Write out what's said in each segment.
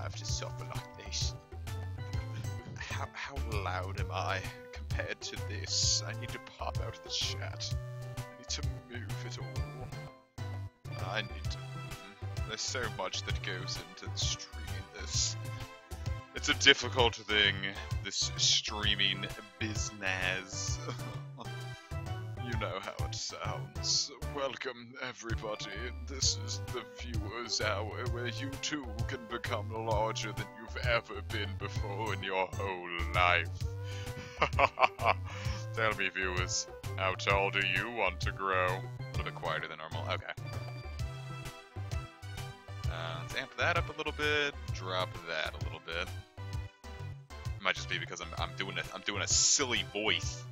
have to suffer like this. How loud am I compared to this? I need to pop out of the chat. I need to move it all. I need to... There's so much that goes into streaming this. It's a difficult thing, this streaming business. You know how it sounds. Welcome, everybody. This is the Viewers Hour, where you too can become larger than you've ever been before in your whole life. Tell me, viewers, how tall do you want to grow? A little bit quieter than normal. Okay. Let's amp that up a little bit. Drop that a little bit. It might just be because I'm doing a silly voice.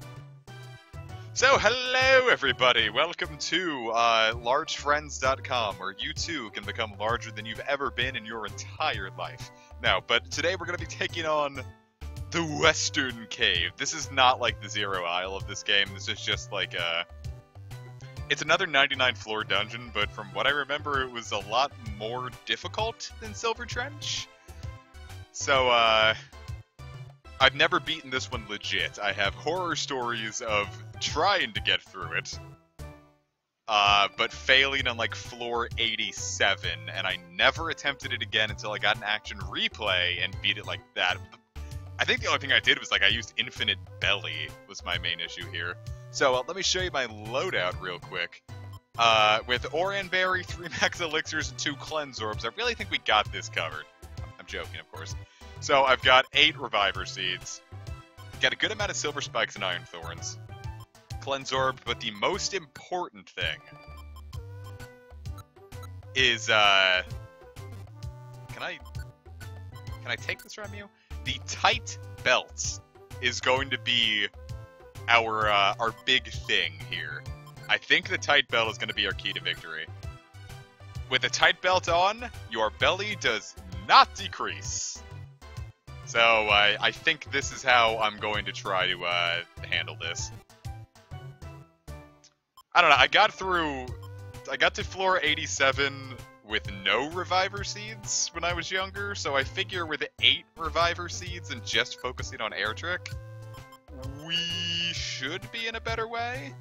So, hello everybody! Welcome to largefriends.com, where you too can become larger than you've ever been in your entire life. Now, but today we're going to be taking on the Western Cave. This is not like the Zero Isle of this game. This is just like it's another 99 floor dungeon, but from what I remember, it was a lot more difficult than Silver Trench. So, I've never beaten this one legit. I have horror stories of trying to get through it, but failing on like floor 87, and I never attempted it again until I got an action replay and beat it like that. I think the only thing I did was like I used infinite belly was my main issue here. So let me show you my loadout real quick. With Oran Berry, 3 max elixirs, and 2 cleanse orbs, I really think we got this covered. I'm joking, of course. So I've got 8 reviver seeds, got a good amount of silver spikes and iron thorns, cleanse orb, but the most important thing is can I take this from you? The tight belt is going to be our big thing here. I think the tight belt is going to be our key to victory. With the tight belt on, your belly does not decrease. So, I think this is how I'm going to try to, handle this. I don't know, I got to floor 87 with no reviver seeds when I was younger, so I figure with 8 reviver seeds and just focusing on Erdrick, we should be in a better way.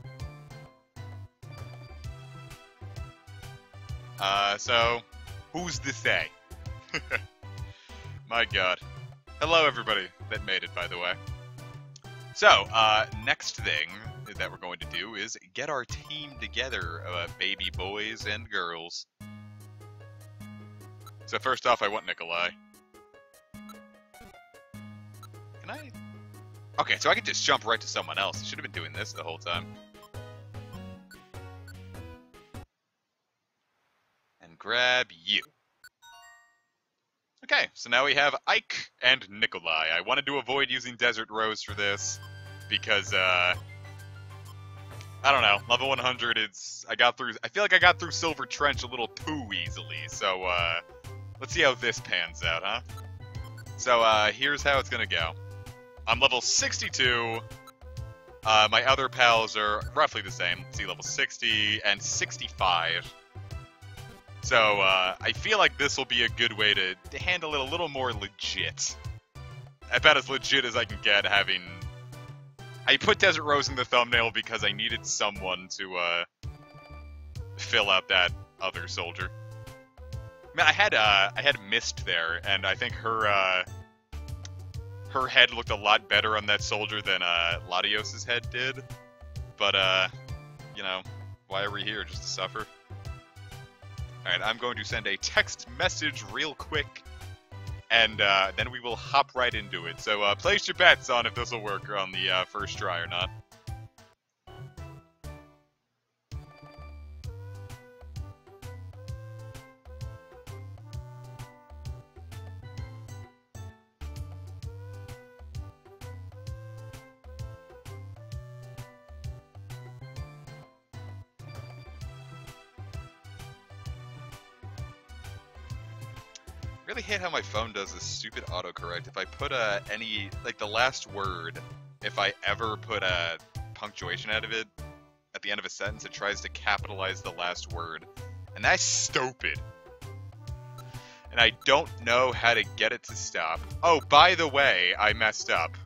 So, who's to say? My god. Hello, everybody that made it, by the way. So, next thing that we're going to do is get our team together, baby boys and girls. So first off, I want Nikolai. Can I? Okay, so I can just jump right to someone else. I should have been doing this the whole time. And grab you. Okay, so now we have Ike and Nikolai. I wanted to avoid using Desert Rose for this, because, I don't know, level 100 I feel like I got through Silver Trench a little too easily, so, let's see how this pans out, huh? So, here's how it's gonna go. I'm level 62, my other pals are roughly the same, let's see, level 60 and 65. So, I feel like this will be a good way to handle it a little more legit. About as legit as I can get, having... I put Desert Rose in the thumbnail because I needed someone to, fill out that other soldier. Man, I had Mist there, and I think her head looked a lot better on that soldier than, Latios's head did. But, you know, why are we here? Just to suffer? Alright, I'm going to send a text message real quick, and then we will hop right into it. So place your bets on if this will work on the first try or not. Really hate how my phone does this stupid autocorrect. If I put any, like the last word, if I ever put a punctuation out of it at the end of a sentence, it tries to capitalize the last word. And that's stupid. and I don't know how to get it to stop. Oh, by the way, I messed up.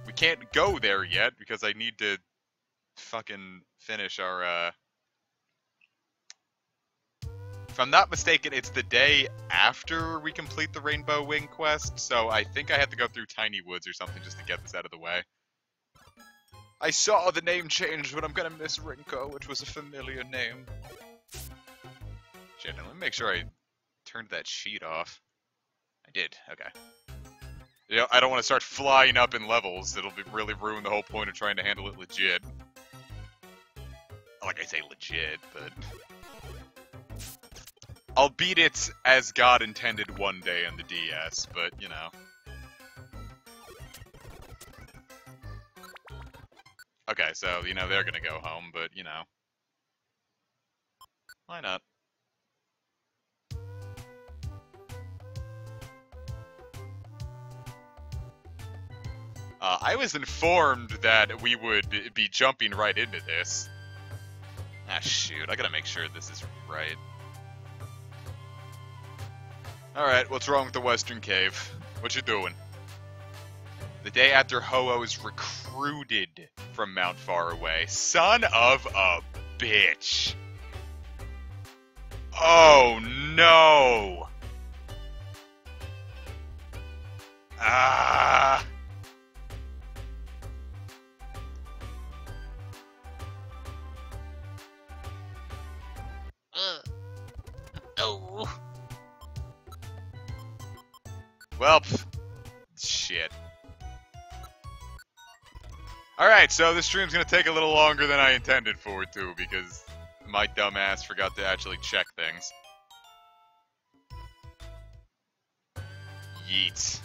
We can't go there yet because I need to fucking finish our, If I'm not mistaken, it's the day after we complete the Rainbow Wing quest, so I think I have to go through Tiny Woods or something just to get this out of the way. I saw the name change, but I'm gonna miss Rinko, which was a familiar name. Shit, now let me make sure I turned that sheet off. I did, okay. You know, I don't want to start flying up in levels. It'll really ruin the whole point of trying to handle it legit. Like I say legit, but... I'll beat it as God intended one day on the DS, but, you know. Okay, so, you know, they're gonna go home, but, you know. Why not? I was informed that we would be jumping right into this. Ah, shoot, I gotta make sure this is right. Alright, what's wrong with the Western Cave? What you doing? The day after Ho-Oh is recruited from Mount Faraway. Son of a bitch! Oh no! Ah! Oh. Well, shit. Alright, so this stream's gonna take a little longer than I intended for it to, because my dumbass forgot to actually check things. Yeet.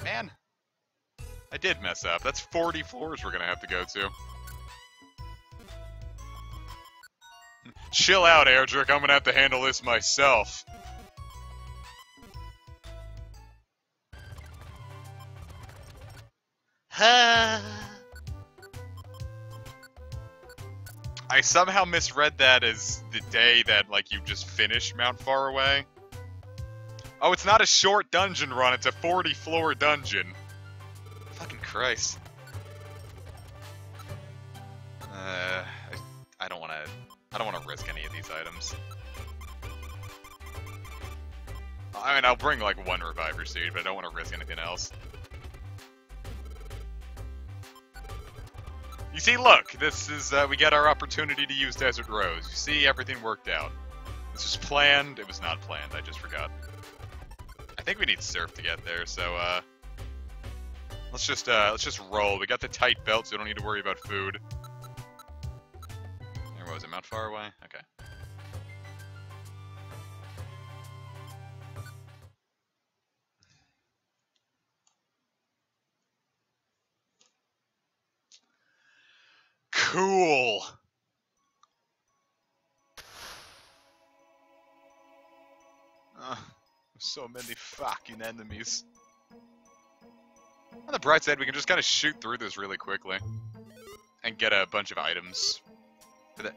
Man. I did mess up. That's 40 floors we're gonna have to go to. Chill out, Erdrick. I'm gonna have to handle this myself. I somehow misread that as the day that, like, you just finished Mount Faraway. Oh, it's not a short dungeon run, it's a 40-floor dungeon. Fucking Christ. I don't wanna risk any of these items. I mean, I'll bring, like, one Reviver Seed, but I don't want to risk anything else. You see, look, this is, we get our opportunity to use Desert Rose. You see, everything worked out. This was planned, it was not planned, I just forgot. I think we need Surf to get there, so, let's just roll. We got the tight belt, so we don't need to worry about food. Where was it, Mount Faraway? Okay. Cool! So many fucking enemies. On the bright side, we can just kind of shoot through this really quickly. And get a bunch of items. For that.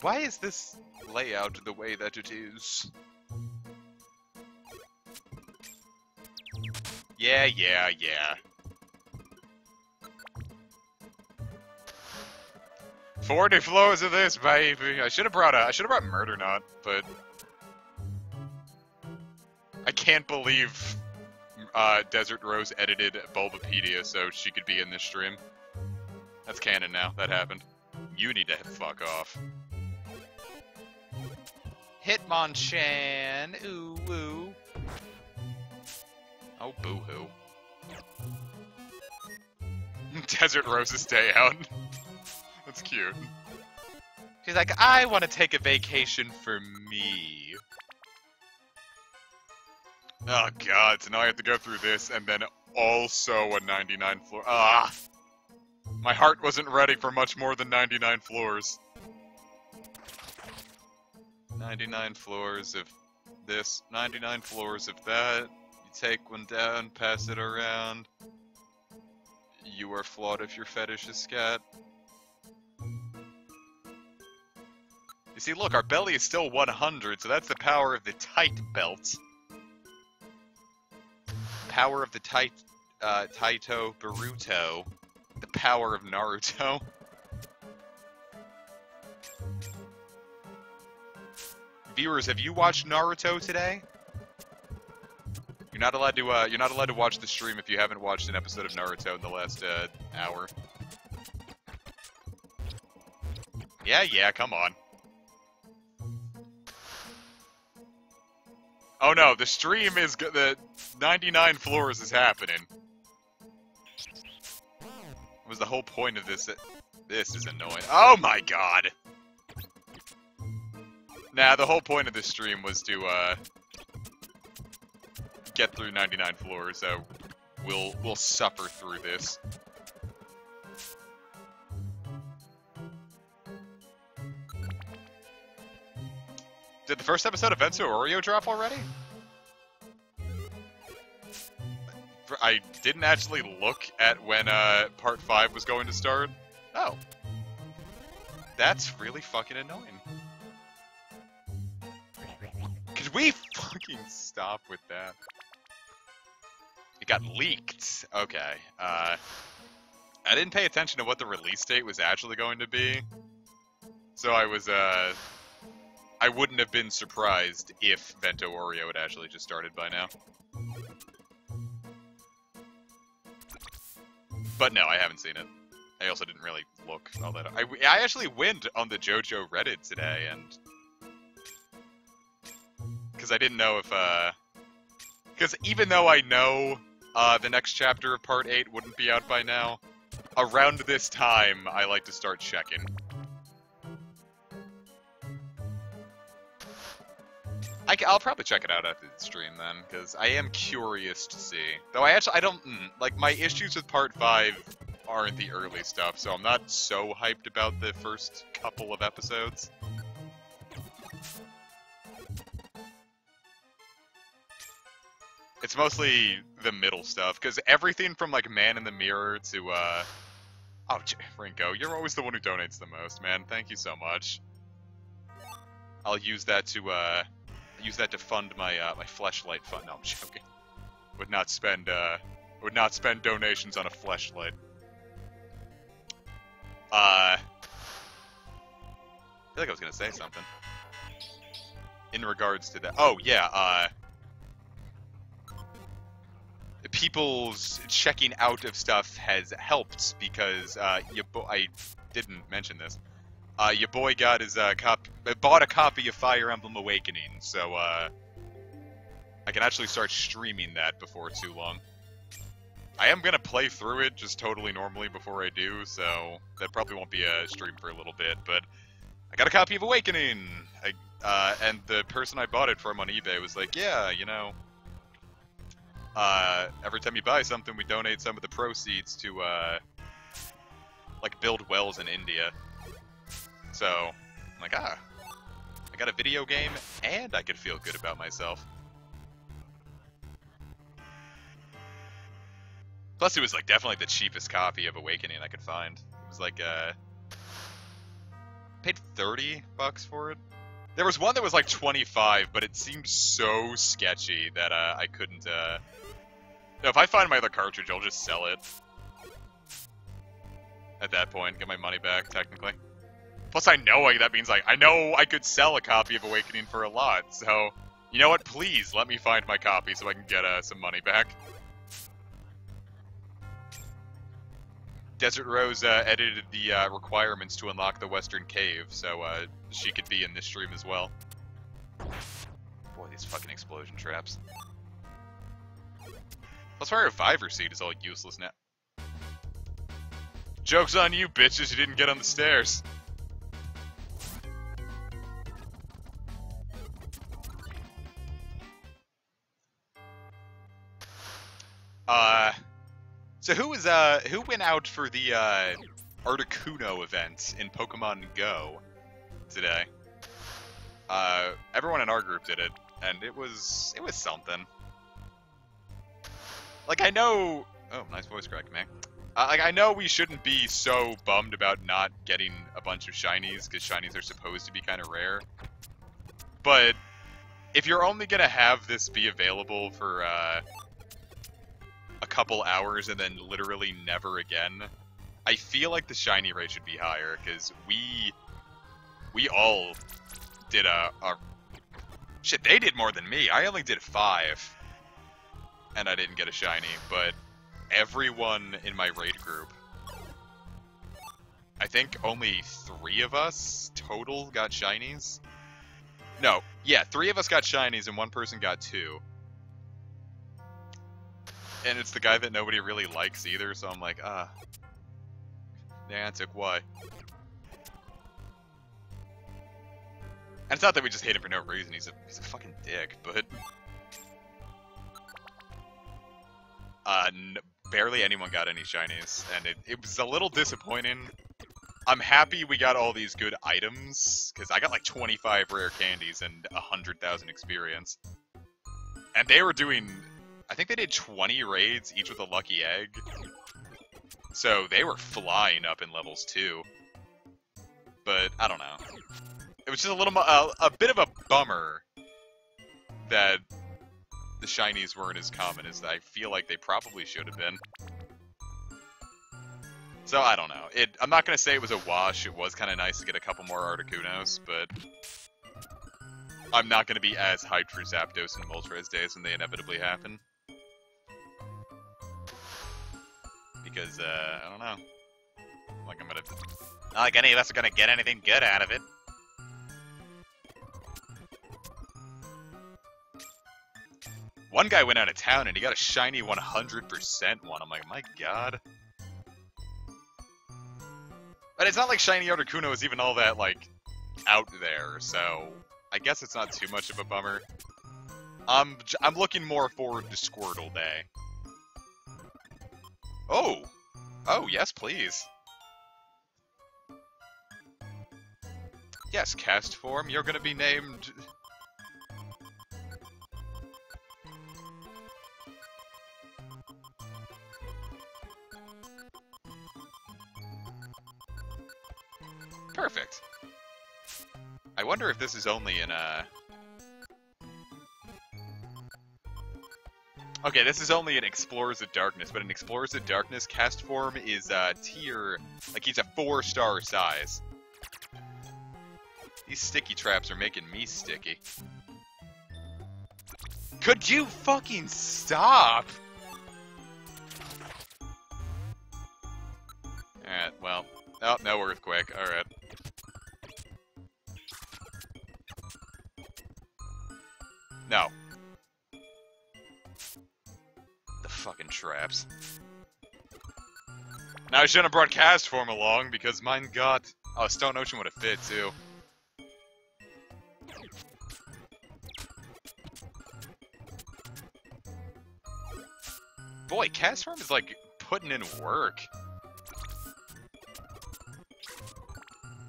Why is this layout the way that it is? Yeah. 40 floors of this, baby. I should have brought Murder Knot, but I can't believe Desert Rose edited Bulbapedia so she could be in this stream. That's canon now. That happened. You need to fuck off. Hitmonchan, ooh woo. Oh boo-hoo. Desert Rose's day out. That's cute. She's like, I want to take a vacation for me. Oh god, so now I have to go through this and then also a 99 floor. Ah! My heart wasn't ready for much more than 99 floors. 99 floors of this, 99 floors of that. You take one down, pass it around. You are flawed if your fetish is scat. You see, look, our belly is still 100, so that's the power of the tight belt. Power of the Taito Baruto. The power of Naruto. Viewers, have you watched Naruto today? You're not allowed to watch the stream if you haven't watched an episode of Naruto in the last hour. Yeah, come on. Oh no, the stream is the 99 floors is happening. What was the whole point of this? This is annoying. Oh my god! Nah, the whole point of this stream was to get through 99 floors, so we'll suffer through this. Did the first episode of Venso Oreo drop already? I didn't actually look at when part 5 was going to start. Oh. That's really fucking annoying. Could we fucking stop with that? It got leaked. Okay. I didn't pay attention to what the release date was actually going to be. So I wouldn't have been surprised if Vento Oreo had actually just started by now. But no, I haven't seen it. I also didn't really look all that up. I actually went on the JoJo Reddit today, and... because I didn't know if, because even though I know the next chapter of Part 8 wouldn't be out by now, around this time, I like to start checking. I'll probably check it out after the stream then, because I am curious to see. Though I don't, like, my issues with Part 5 aren't the early stuff, so I'm not so hyped about the first couple of episodes. It's mostly the middle stuff, because everything from, like, Man in the Mirror to, oh, Rinko, you're always the one who donates the most, man. Thank you so much. I'll use that to, fund my, my fleshlight fund. No, I'm joking. Would not spend donations on a fleshlight. I feel like I was gonna say something. In regards to that. Oh, yeah, people's checking out of stuff has helped because, I didn't mention this. Your boy got his, bought a copy of Fire Emblem Awakening, so, I can actually start streaming that before too long. I am gonna play through it just totally normally before I do, so that probably won't be a stream for a little bit, but I got a copy of Awakening! And the person I bought it from on eBay was like, yeah, you know, every time you buy something, we donate some of the proceeds to, like, build wells in India. So, I'm like, I got a video game, and I can feel good about myself. Plus, it was, like, definitely the cheapest copy of Awakening I could find. It was, like, paid $30 for it. There was one that was, like, 25, but it seemed so sketchy that, I couldn't, no, if I find my other cartridge, I'll just sell it. At that point, get my money back, technically. Plus, that means, like, I know I could sell a copy of Awakening for a lot, so... You know what? Please, let me find my copy so I can get, some money back. Desert Rose, edited the, requirements to unlock the Western Cave, so, she could be in this stream as well. Boy, these fucking explosion traps. Plus, our reviver seat is all useless now. Joke's on you, bitches, you didn't get on the stairs. So who went out for the, Articuno event in Pokemon Go today? Everyone in our group did it, and it was something. Like, I know... Oh, nice voice crack, man. Like, I know we shouldn't be so bummed about not getting a bunch of shinies, because shinies are supposed to be kind of rare. But if you're only going to have this be available for a couple hours and then literally never again, I feel like the shiny rate should be higher, because we all did a... Shit, they did more than me. I only did 5. And I didn't get a shiny, but everyone in my raid group, I think only 3 of us total got shinies. No, yeah, 3 of us got shinies and 1 person got 2. And it's the guy that nobody really likes either, so I'm like, Niantic, why? And it's not that we just hate him for no reason, he's a fucking dick, but... barely anyone got any shinies, and it was a little disappointing. I'm happy we got all these good items, because I got like 25 rare candies and 100,000 experience. And they were doing, I think they did 20 raids, each with a lucky egg. So they were flying up in levels too. But, I don't know. It was just a bit of a bummer that the shinies weren't as common as I feel like they probably should have been. So, I don't know. I'm not going to say it was a wash. It was kind of nice to get a couple more Articunos, but I'm not going to be as hyped for Zapdos and Moltres days when they inevitably happen. Because, I don't know. Like, not like any of us are going to get anything good out of it. One guy went out of town and he got a shiny 100% one. I'm like, my god. But it's not like shiny Articuno is even all that, like, out there, so I guess it's not too much of a bummer. I'm looking more forward to Squirtle Day. Oh! Oh, yes, please. Yes, cast form, you're gonna be named... Perfect. I wonder if this is only in Okay, this is only in Explorers of Darkness, but in Explorers of Darkness, cast form is tier... Like, he's a 4-star size. These sticky traps are making me sticky. Could you fucking stop? Alright, well... Oh, no earthquake. Alright. No. The fucking traps. Now I shouldn't have brought cast form along because mine got... Oh, Stone Ocean would have fit too. Boy, cast form is like putting in work.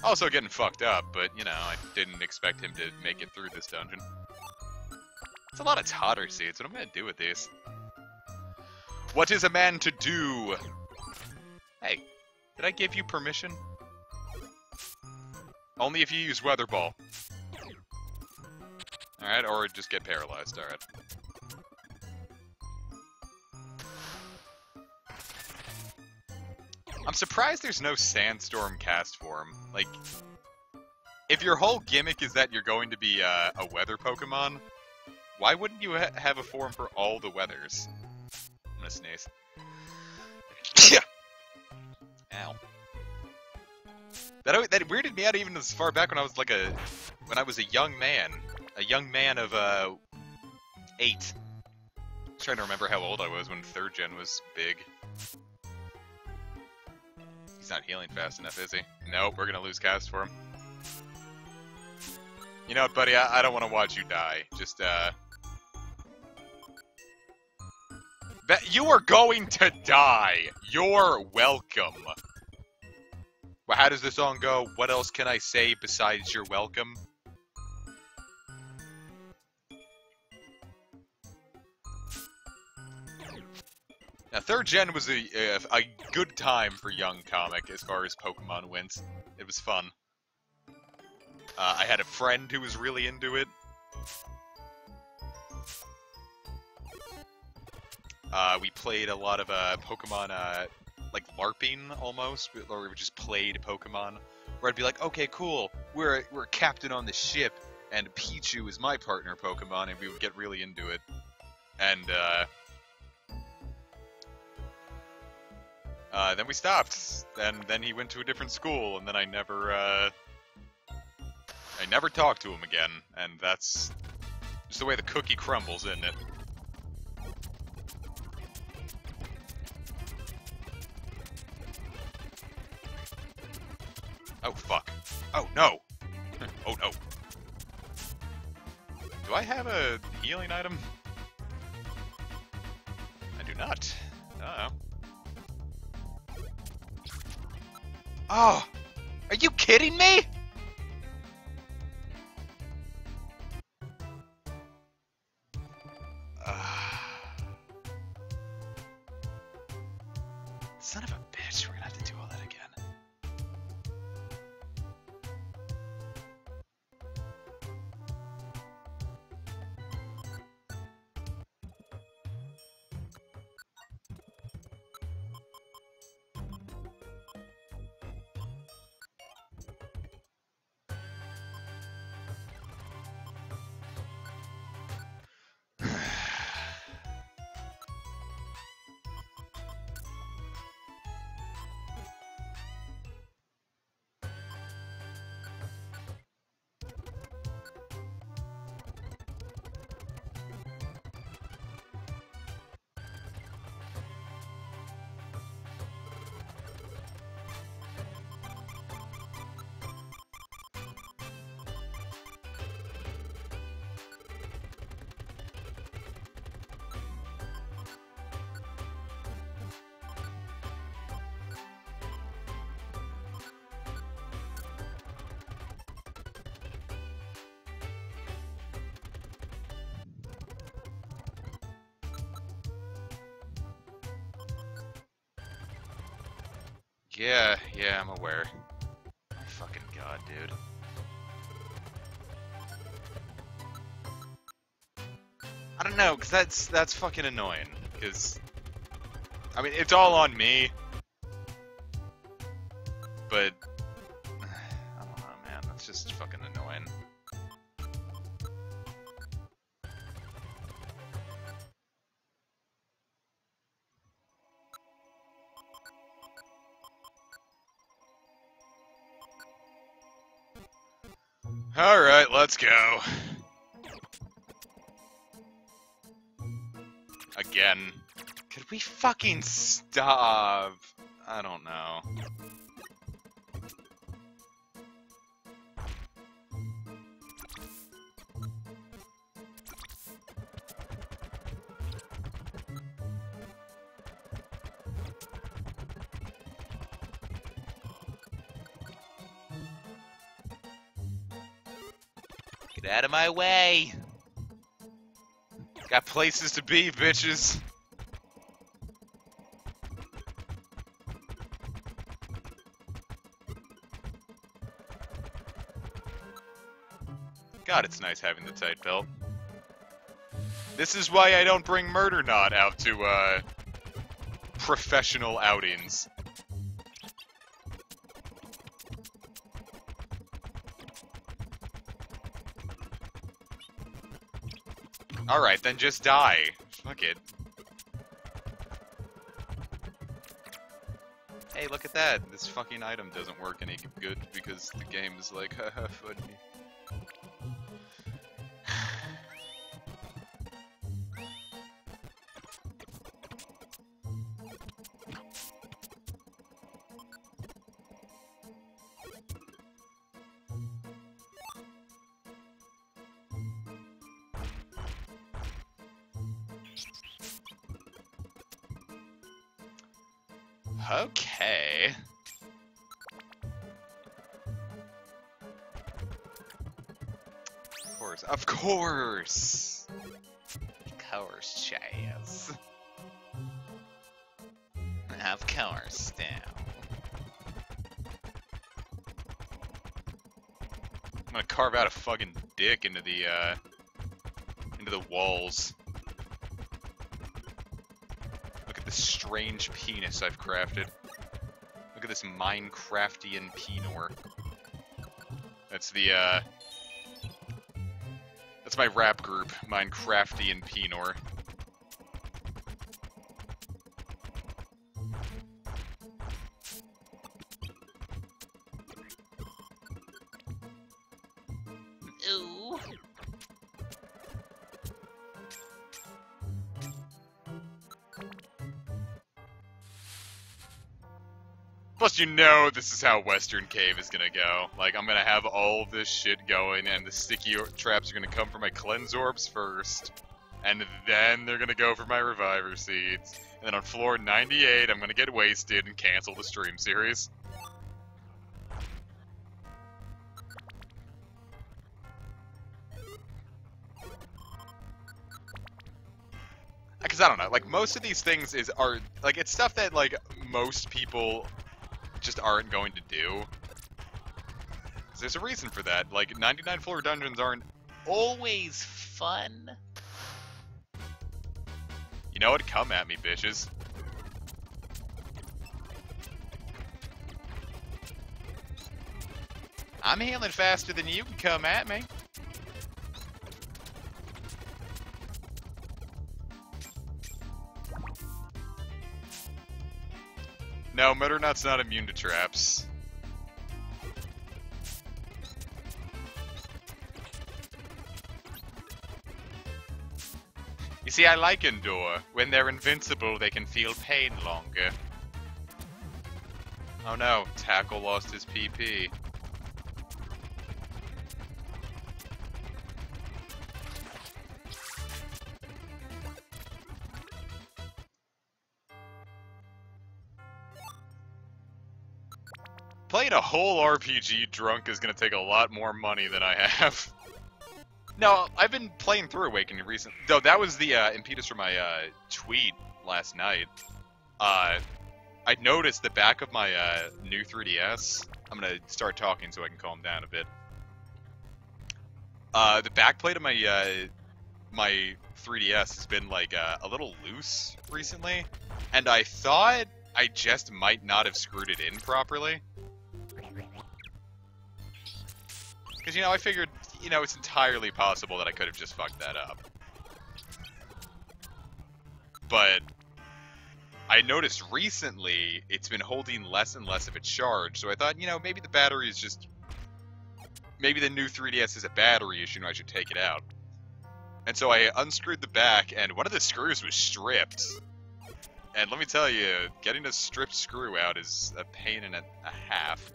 Also getting fucked up, but, you know, I didn't expect him to make it through this dungeon. It's a lot of totter seeds. What am I gonna do with these? What is a man to do? Hey, did I give you permission? Only if you use Weather Ball. Alright, or just get paralyzed, alright. I'm surprised there's no Sandstorm cast form. Like, if your whole gimmick is that you're going to be a weather Pokemon, why wouldn't you have a form for all the weathers? I'm gonna sneeze. Ow. That weirded me out even as far back when I was like when I was a young man of 8. I'm trying to remember how old I was when 3rd gen was big. He's not healing fast enough, is he? Nope, we're gonna lose cast for him. You know what, buddy? I don't want to watch you die. Just, you are going to die! You're welcome! Well, how does the song go? What else can I say besides you're welcome? Now, 3rd gen was a good time for young comic as far as Pokemon went. It was fun. I had a friend who was really into it. We played a lot of Pokemon, like LARPing almost, or we just played Pokemon. Where I'd be like, okay, cool, we're a captain on the ship, and Pichu is my partner Pokemon, and we would get really into it. And then we stopped, and then he went to a different school, and then I never talked to him again, and that's just the way the cookie crumbles, isn't it? Oh, fuck. Oh, no! Oh, no. Do I have a healing item? I do not. Uh-oh. Oh! Are you kidding me?! Son of a bitch, we're gonna have to do all that again. Yeah, I'm aware. My fucking god, dude. I don't know, cause that's fucking annoying. Cause I mean, it's all on me. But I don't know, man. That's just fucking annoying. Alright, let's go. Again. Could we fucking stop? I don't know. Get out of my way! Got places to be, bitches! God, it's nice having the tight belt. This is why I don't bring Murder Knot out to, professional outings. Alright, then just die. Fuck it. Hey, look at that. This fucking item doesn't work any good because the game is like, haha, funny. Okay. Of course! Of course, Chaz. don't have cars now. I'm gonna carve out a fucking dick into the walls. Look at this strange penis I've crafted. Look at this Minecraftian penor. That's the, that's my rap group, Minecraftian penor. Ooh. Plus, you know this is how Western Cave is gonna go. Like, I'm gonna have all this shit going, and the sticky traps are gonna come for my cleanse orbs first, and then they're gonna go for my reviver seeds. And then on floor 98, I'm gonna get wasted and cancel the stream series. Because I don't know, like, most of these things are like, it's stuff that, like, most people just aren't going to do. There's a reason for that. Like, 99 floor dungeons aren't always fun. You know what? Come at me, bitches. I'm healing faster than you can come at me. No, Mutternut's not immune to traps. You see, I like Endure. When they're invincible, they can feel pain longer. Oh no, Tackle lost his PP. Playing a whole RPG drunk is gonna take a lot more money than I have. No, I've been playing through Awakening recently. Though that was the impetus for my tweet last night. I noticed the back of my new 3DS. I'm gonna start talking so I can calm down a bit. The backplate of my my 3DS has been like a little loose recently, and I thought I just might not have screwed it in properly. Because, you know, I figured, you know, it's entirely possible that I could have just fucked that up. But I noticed recently it's been holding less and less of its charge, so I thought, you know, maybe the battery is just... Maybe the new 3DS is a battery issue and I should take it out. And so I unscrewed the back, and one of the screws was stripped. And let me tell you, getting a stripped screw out is a pain and a half.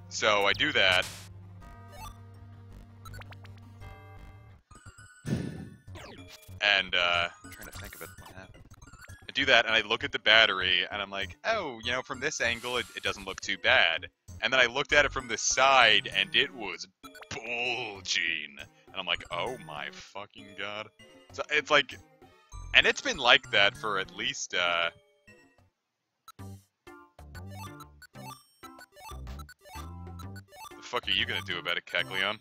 So I do that. And, I'm trying to think of it. What happened? I do that, and I look at the battery, and I'm like, oh, you know, from this angle, it doesn't look too bad. And then I looked at it from the side, and it was bulging. And I'm like, oh my fucking god. So it's like, and it's been like that for at least, the fuck are you gonna do about it, Kekleon?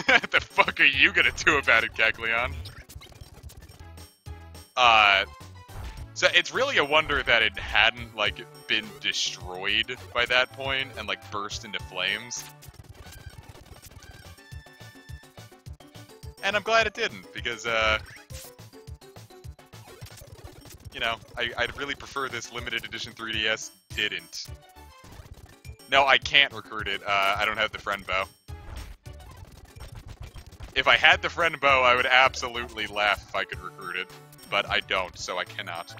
What the fuck are you gonna do about it, Kekleon? So it's really a wonder that it hadn't, like, been destroyed by that point and, like, burst into flames. And I'm glad it didn't, because, you know, I'd really prefer this limited edition 3DS didn't. No, I can't recruit it. I don't have the friend bow. If I had the friend bow, I would absolutely laugh if I could recruit it. But I don't, so I cannot.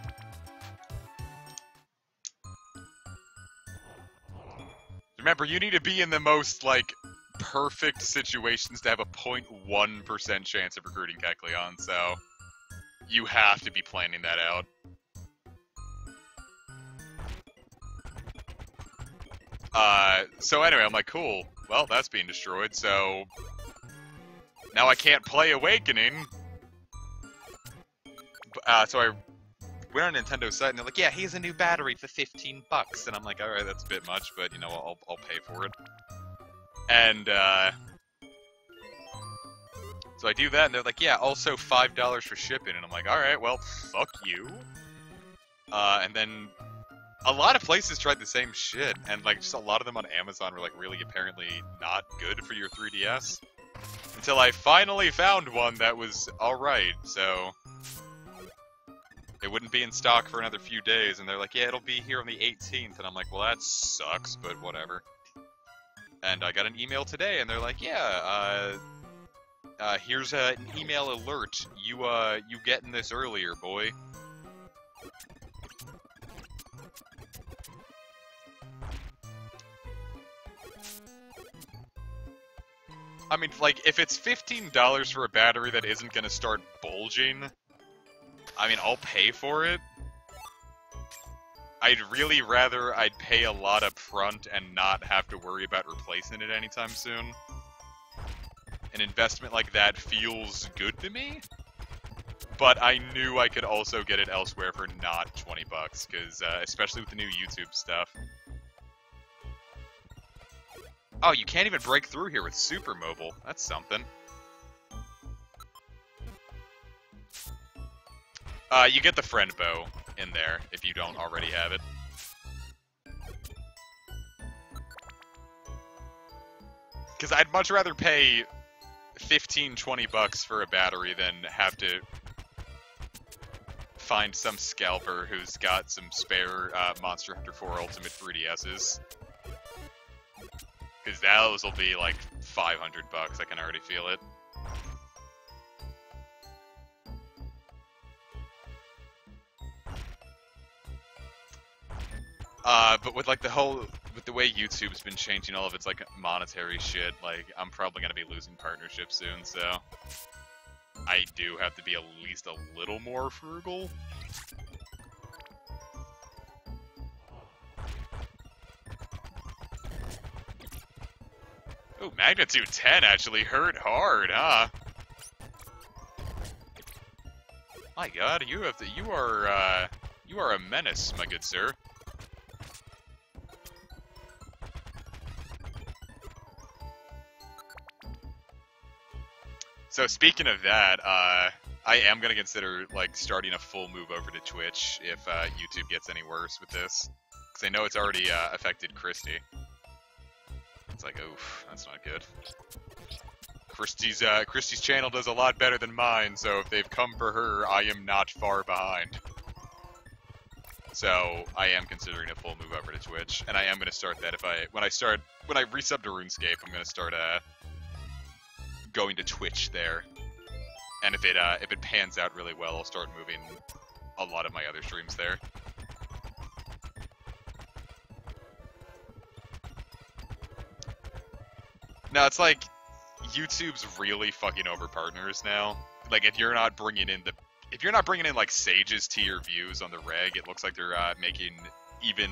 Remember, you need to be in the most, like, perfect situations to have a 0.1% chance of recruiting Kekleon, so you have to be planning that out. So anyway, I'm like, cool. well, that's being destroyed, so... Now I can't play Awakening. So I went on Nintendo's site, and they're like, yeah, here's a new battery for 15 bucks. And I'm like, alright, that's a bit much, but, you know, I'll pay for it. And, so I do that, and they're like, yeah, also $5 for shipping. And I'm like, alright, well, fuck you. And then a lot of places tried the same shit, and, like, just a lot of them on Amazon were, like, really apparently not good for your 3DS. Until I finally found one that was alright, so... It wouldn't be in stock for another few days, and they're like, yeah, it'll be here on the 18th, and I'm like, well, that sucks, but whatever. And I got an email today, and they're like, yeah, here's an email alert. You getting this earlier, boy. I mean, like, if it's $15 for a battery that isn't gonna start bulging, I mean, I'll pay for it. I'd really rather I'd pay a lot up front and not have to worry about replacing it anytime soon. An investment like that feels good to me, but I knew I could also get it elsewhere for not 20 bucks, because, especially with the new YouTube stuff. Oh, you can't even break through here with Super Mobile. That's something. You get the friend bow in there, if you don't already have it. Because I'd much rather pay 15, 20 bucks for a battery than have to find some scalper who's got some spare Monster Hunter 4 Ultimate 3DSs. Because those will be like 500 bucks, I can already feel it. But with like with the way YouTube's been changing all of its like monetary shit, like I'm probably gonna be losing partnerships soon, so I do have to be at least a little more frugal. Oh, magnitude 10 actually hurt hard, huh? My God, you are a menace, my good sir. So speaking of that, I am gonna consider like starting a full move over to Twitch if YouTube gets any worse with this, because I know it's already affected Christy. It's like, oof, that's not good. Christy's channel does a lot better than mine, so if they've come for her, I am not far behind. So I am considering a full move over to Twitch, and I am gonna start that when I resub to RuneScape, I'm gonna start going to Twitch there. And if it pans out really well, I'll start moving a lot of my other streams there. No, it's like YouTube's really fucking over partners now. Like if you're not bringing in like Sage's tier views on the reg, it looks like they're making even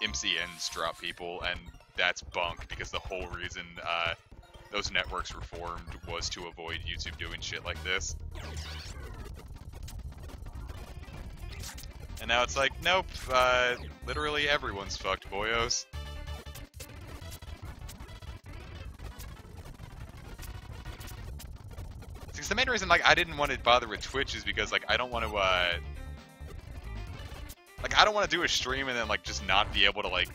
MCNs drop people, and that's bunk because the whole reason those networks were formed was to avoid YouTube doing shit like this. And now it's like, nope, literally everyone's fucked, boyos. Because the main reason, like, I didn't want to bother with Twitch is because, like, I don't want to, I don't want to do a stream and then, like, just not be able to, like,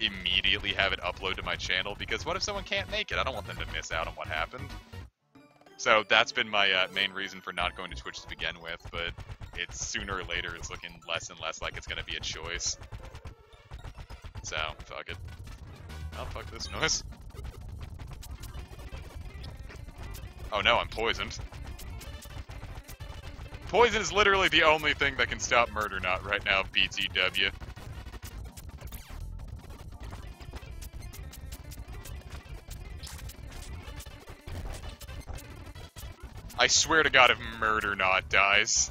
immediately have it upload to my channel, because what if someone can't make it? I don't want them to miss out on what happened. So that's been my main reason for not going to Twitch to begin with, but it's sooner or later it's looking less and less like it's going to be a choice. So, fuck it. Oh, fuck this noise. Oh no, I'm poisoned. Poison is literally the only thing that can stop Murder Knot right now, BTW. I swear to God if Murder Knot dies.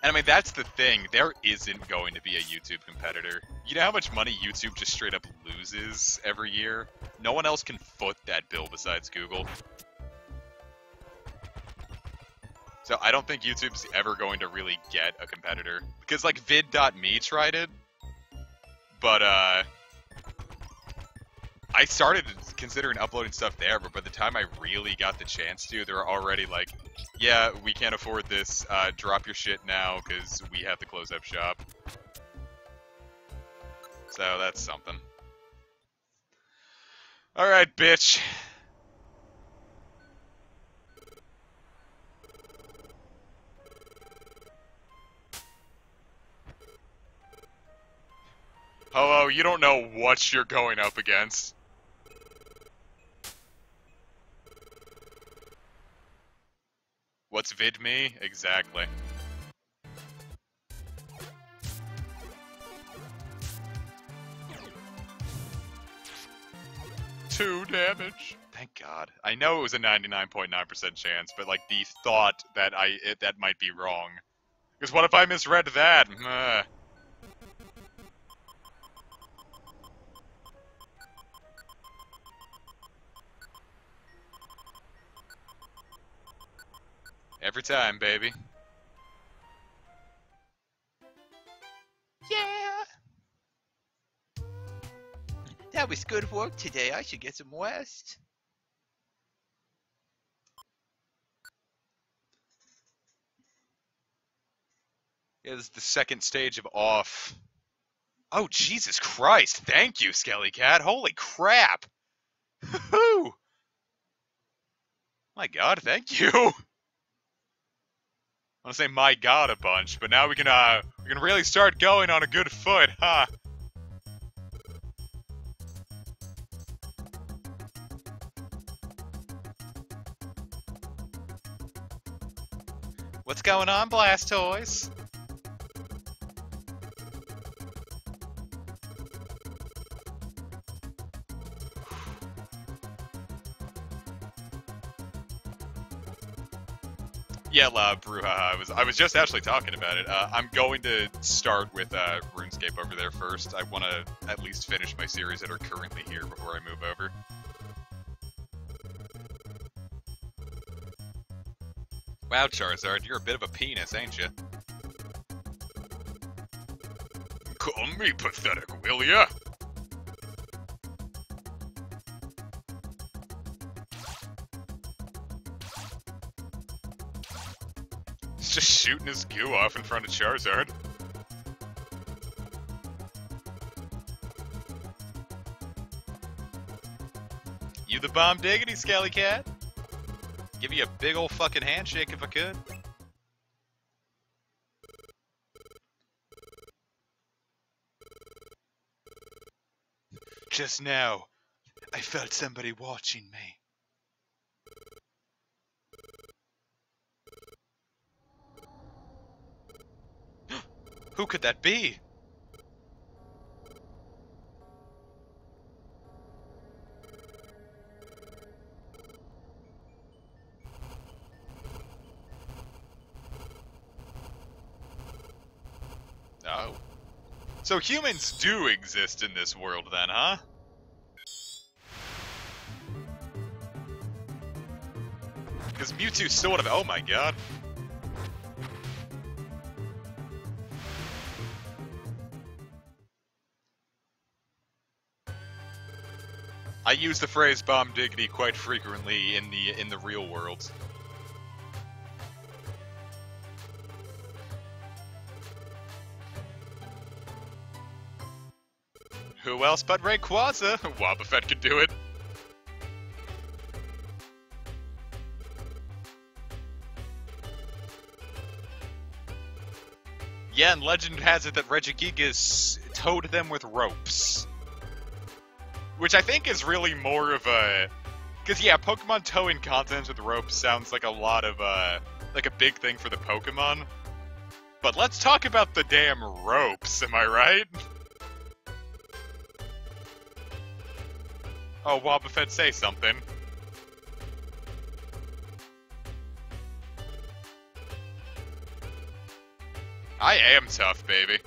And I mean, that's the thing. There isn't going to be a YouTube competitor. You know how much money YouTube just straight up loses every year? No one else can foot that bill besides Google. So I don't think YouTube's ever going to really get a competitor. Because, like, vid.me tried it. But, I started considering uploading stuff there, but by the time I really got the chance to, they were already like, yeah, we can't afford this, drop your shit now, because we have to close up shop. So, that's something. Alright, bitch. Hello, you don't know what you're going up against. What's vid.me? Exactly. 2 damage. Thank God. I know it was a 99.9% chance, but like the thought that that might be wrong. Because what if I misread that? Every time, baby. Yeah! That was good work today. I should get some rest. Yeah, this is the second stage of off. Oh, Jesus Christ. Thank you, Skelly Cat. Holy crap. Woohoo! My God, thank you. I want to say my God a bunch, but now we can really start going on a good foot, huh? What's going on, Blastoise? Yeah, Bruhaha. I was just actually talking about it. I'm going to start with RuneScape over there first. I want to at least finish my series that are currently here before I move over. Wow, Charizard, you're a bit of a penis, ain't you? Call me pathetic, will ya? He's just shooting his goo off in front of Charizard. You the bomb diggity, Skelly Cat? Give you a big ol' fucking handshake if I could. Just now, I felt somebody watching me. Who could that be? Oh. So humans do exist in this world then, huh? Because Mewtwo sort of... Oh my God. I use the phrase bomb diggity quite frequently in the real world. Who else but Rayquaza? Wobbuffet could do it. Yeah, and legend has it that Regigigas towed them with ropes. Which I think is really more of a... Because, yeah, Pokemon towing continents with ropes sounds like a lot of, like a big thing for the Pokemon. But let's talk about the damn ropes, am I right? Oh, Wobbuffet, say something. I am tough, baby.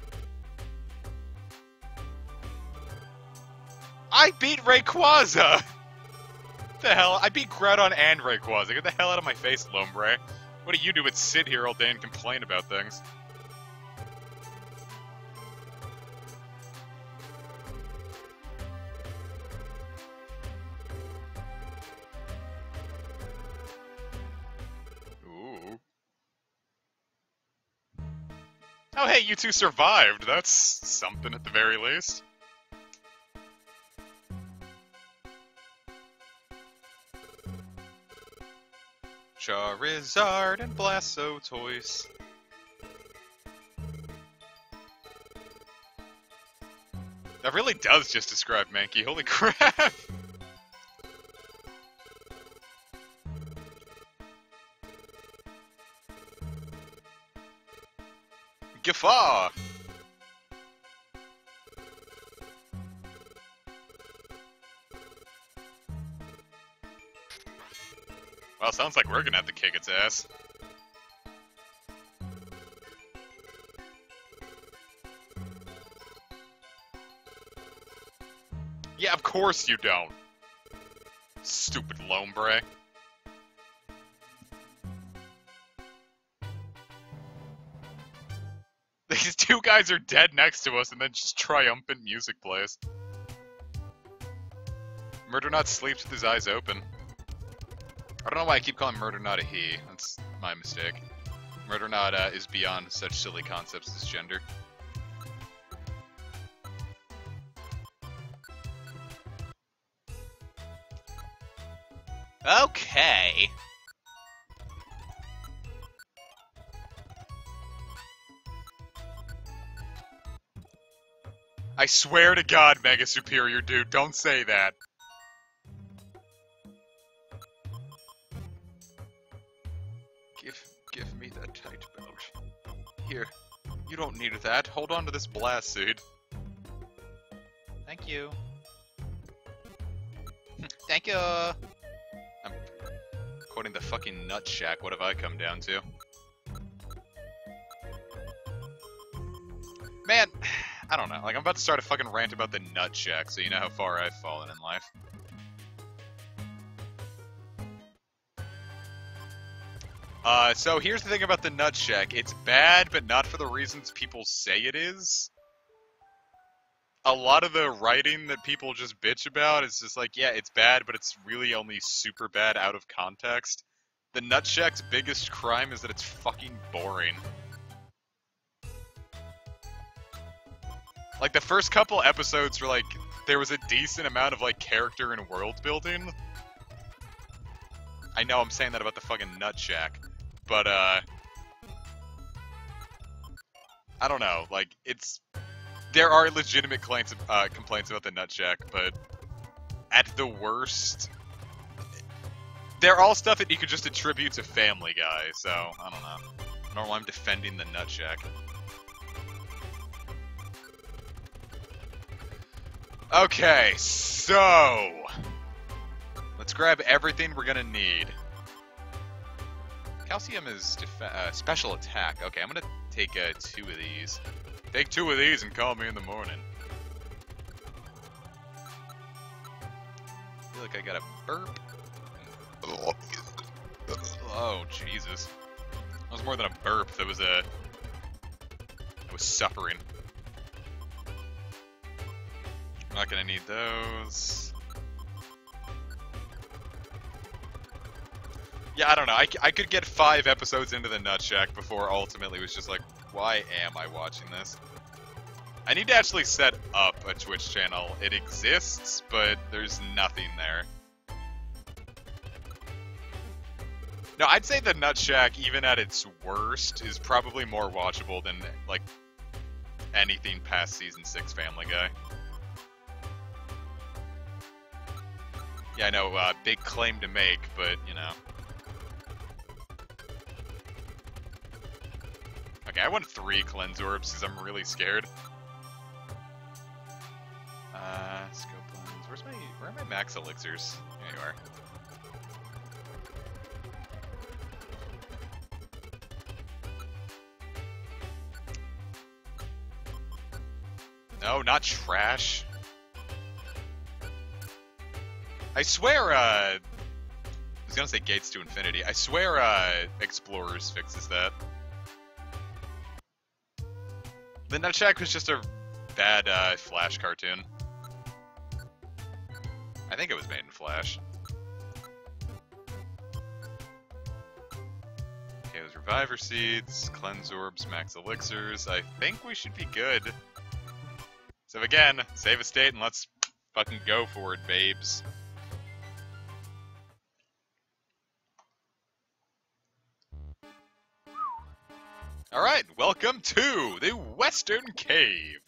I beat Rayquaza! What the hell? I beat Groudon and Rayquaza. Get the hell out of my face, Lombre. What do you do but sit here all day and complain about things? Ooh. Oh, hey, you two survived. That's something at the very least. Charizard and Blastoise. That really does just describe Mankey. Holy crap! Guffaw! Well, sounds like we're gonna have to kick its ass. Yeah, of course you don't. Stupid Lombre. These two guys are dead next to us and then just triumphant music plays. Murdernaut sleeps with his eyes open. I don't know why I keep calling Murdernaut a he. That's my mistake. Murdernaut is beyond such silly concepts as gender. Okay. I swear to God, Mega Superior Dude, don't say that. Give me that tight belt. Here, you don't need that. Hold on to this blast seed. Thank you. Thank you. I'm quoting the fucking Nut Shack. What have I come down to? Man, I don't know. Like, I'm about to start a fucking rant about the Nut Shack, so you know how far I've fallen in life. So here's the thing about the Nut Shack. It's bad, but not for the reasons people say it is. A lot of the writing that people just bitch about is just like, yeah, it's bad, but it's really only super bad out of context. The Nut Shack's biggest crime is that it's fucking boring. Like, the first couple episodes were like, there was a decent amount of, like, character and world building. I know I'm saying that about the fucking Nut Shack, but, I don't know, like, it's... There are legitimate complaints about the Nut Shack, but at the worst... They're all stuff that you could just attribute to Family Guy, so, I don't know. I don't know why I'm defending the Nut Shack. Okay, so... Let's grab everything we're gonna need. Calcium is special attack. Okay, I'm gonna take 2 of these. Take 2 of these and call me in the morning. I feel like I got a burp. Oh, Jesus. That was more than a burp. That was I was suffering. I'm not gonna need those. Yeah, I don't know. I could get 5 episodes into the Nut Shack before ultimately it was just like, why am I watching this? I need to actually set up a Twitch channel. It exists, but there's nothing there. No, I'd say the Nut Shack, even at its worst, is probably more watchable than, like, anything past Season 6 Family Guy. Yeah, I know, big claim to make, but, you know. Okay, I want 3 Cleanse Orbs because I'm really scared. Scope Lens. Where are my max elixirs? There you are. No, not trash. I swear, I was gonna say Gates to Infinity. I swear, Explorers fixes that. The Nutshak was just a bad, Flash cartoon. I think it was made in Flash. Okay, those Reviver Seeds, Cleanse Orbs, Max Elixirs. I think we should be good. So again, save a state and let's fucking go for it, babes. Alright, welcome to the Western Cave.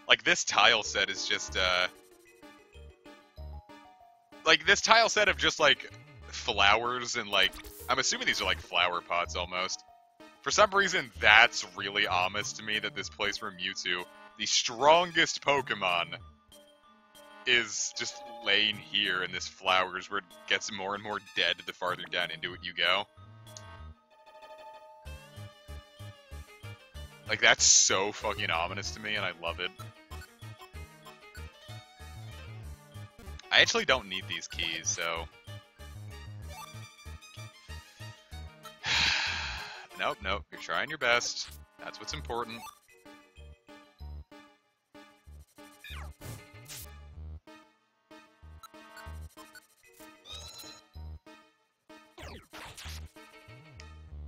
Like, this tile set is just, like, this tile set of just, like, flowers and, like, I'm assuming these are, like, flower pots almost. For some reason, that's really ominous to me that this place where Mewtwo, the strongest Pokemon, is just laying here in this flowers where it gets more and more dead the farther down into it you go. Like, that's so fucking ominous to me, and I love it. I actually don't need these keys, so... Nope, nope, you're trying your best. That's what's important.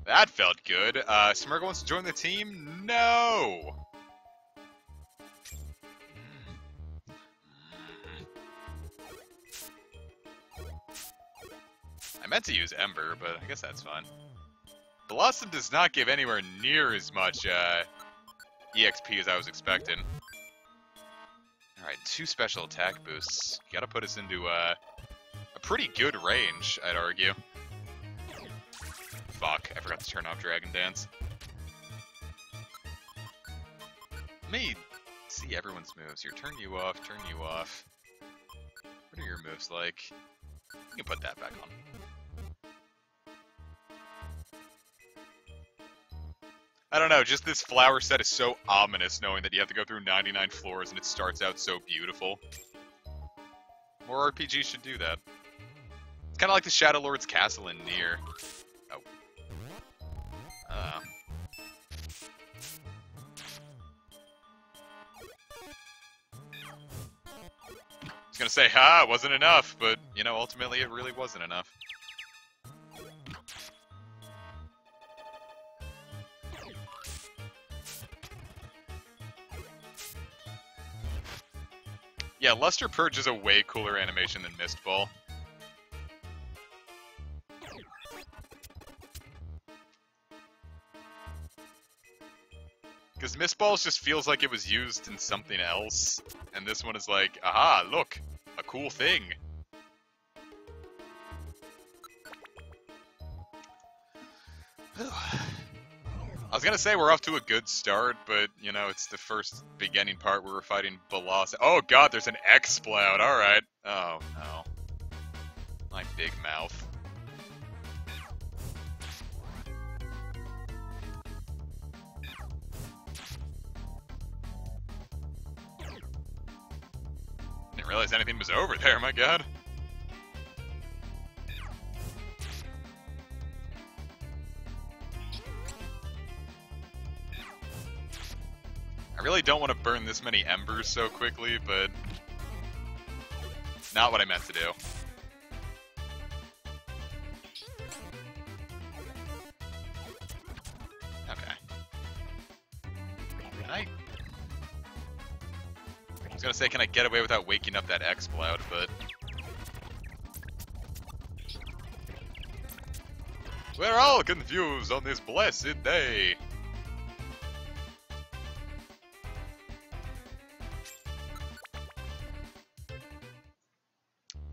That felt good. Smirgle wants to join the team? No! I meant to use Ember, but I guess that's fine. Blossom does not give anywhere near as much EXP as I was expecting. Alright, 2 special attack boosts. You gotta put us into a pretty good range, I'd argue. Fuck, I forgot to turn off Dragon Dance. Let me see everyone's moves here. Turn you off, turn you off. What are your moves like? You can put that back on. I don't know, just this flower set is so ominous knowing that you have to go through 99 floors and it starts out so beautiful. More RPGs should do that. It's kind of like the Shadow Lord's Castle in Nier. Oh. I was gonna say, ha, it wasn't enough, but, you know, ultimately it really wasn't enough. Yeah, Luster Purge is a way cooler animation than Mistball. Because Mistballs just feels like it was used in something else, and this one is like, aha, look, a cool thing. I was gonna say we're off to a good start, but, you know, it's the first beginning part where we're fighting Velocity. Oh god, there's an X-Sploud, alright. Oh, no. My big mouth. Didn't realize anything was over there, my god. I really don't want to burn this many embers so quickly, but not what I meant to do. Okay. Can I was gonna say, can I get away without waking up that X-Cloud, but... We're all confused on this blessed day!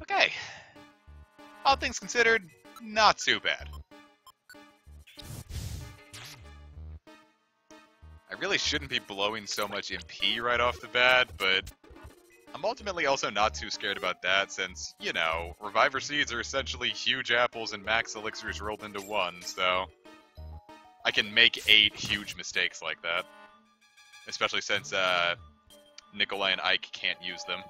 Okay. All things considered, not too bad. I really shouldn't be blowing so much MP right off the bat, but I'm ultimately also not too scared about that since, you know, Reviver Seeds are essentially huge apples and max elixirs rolled into one, so I can make 8 huge mistakes like that. Especially since Nikolai and Ike can't use them.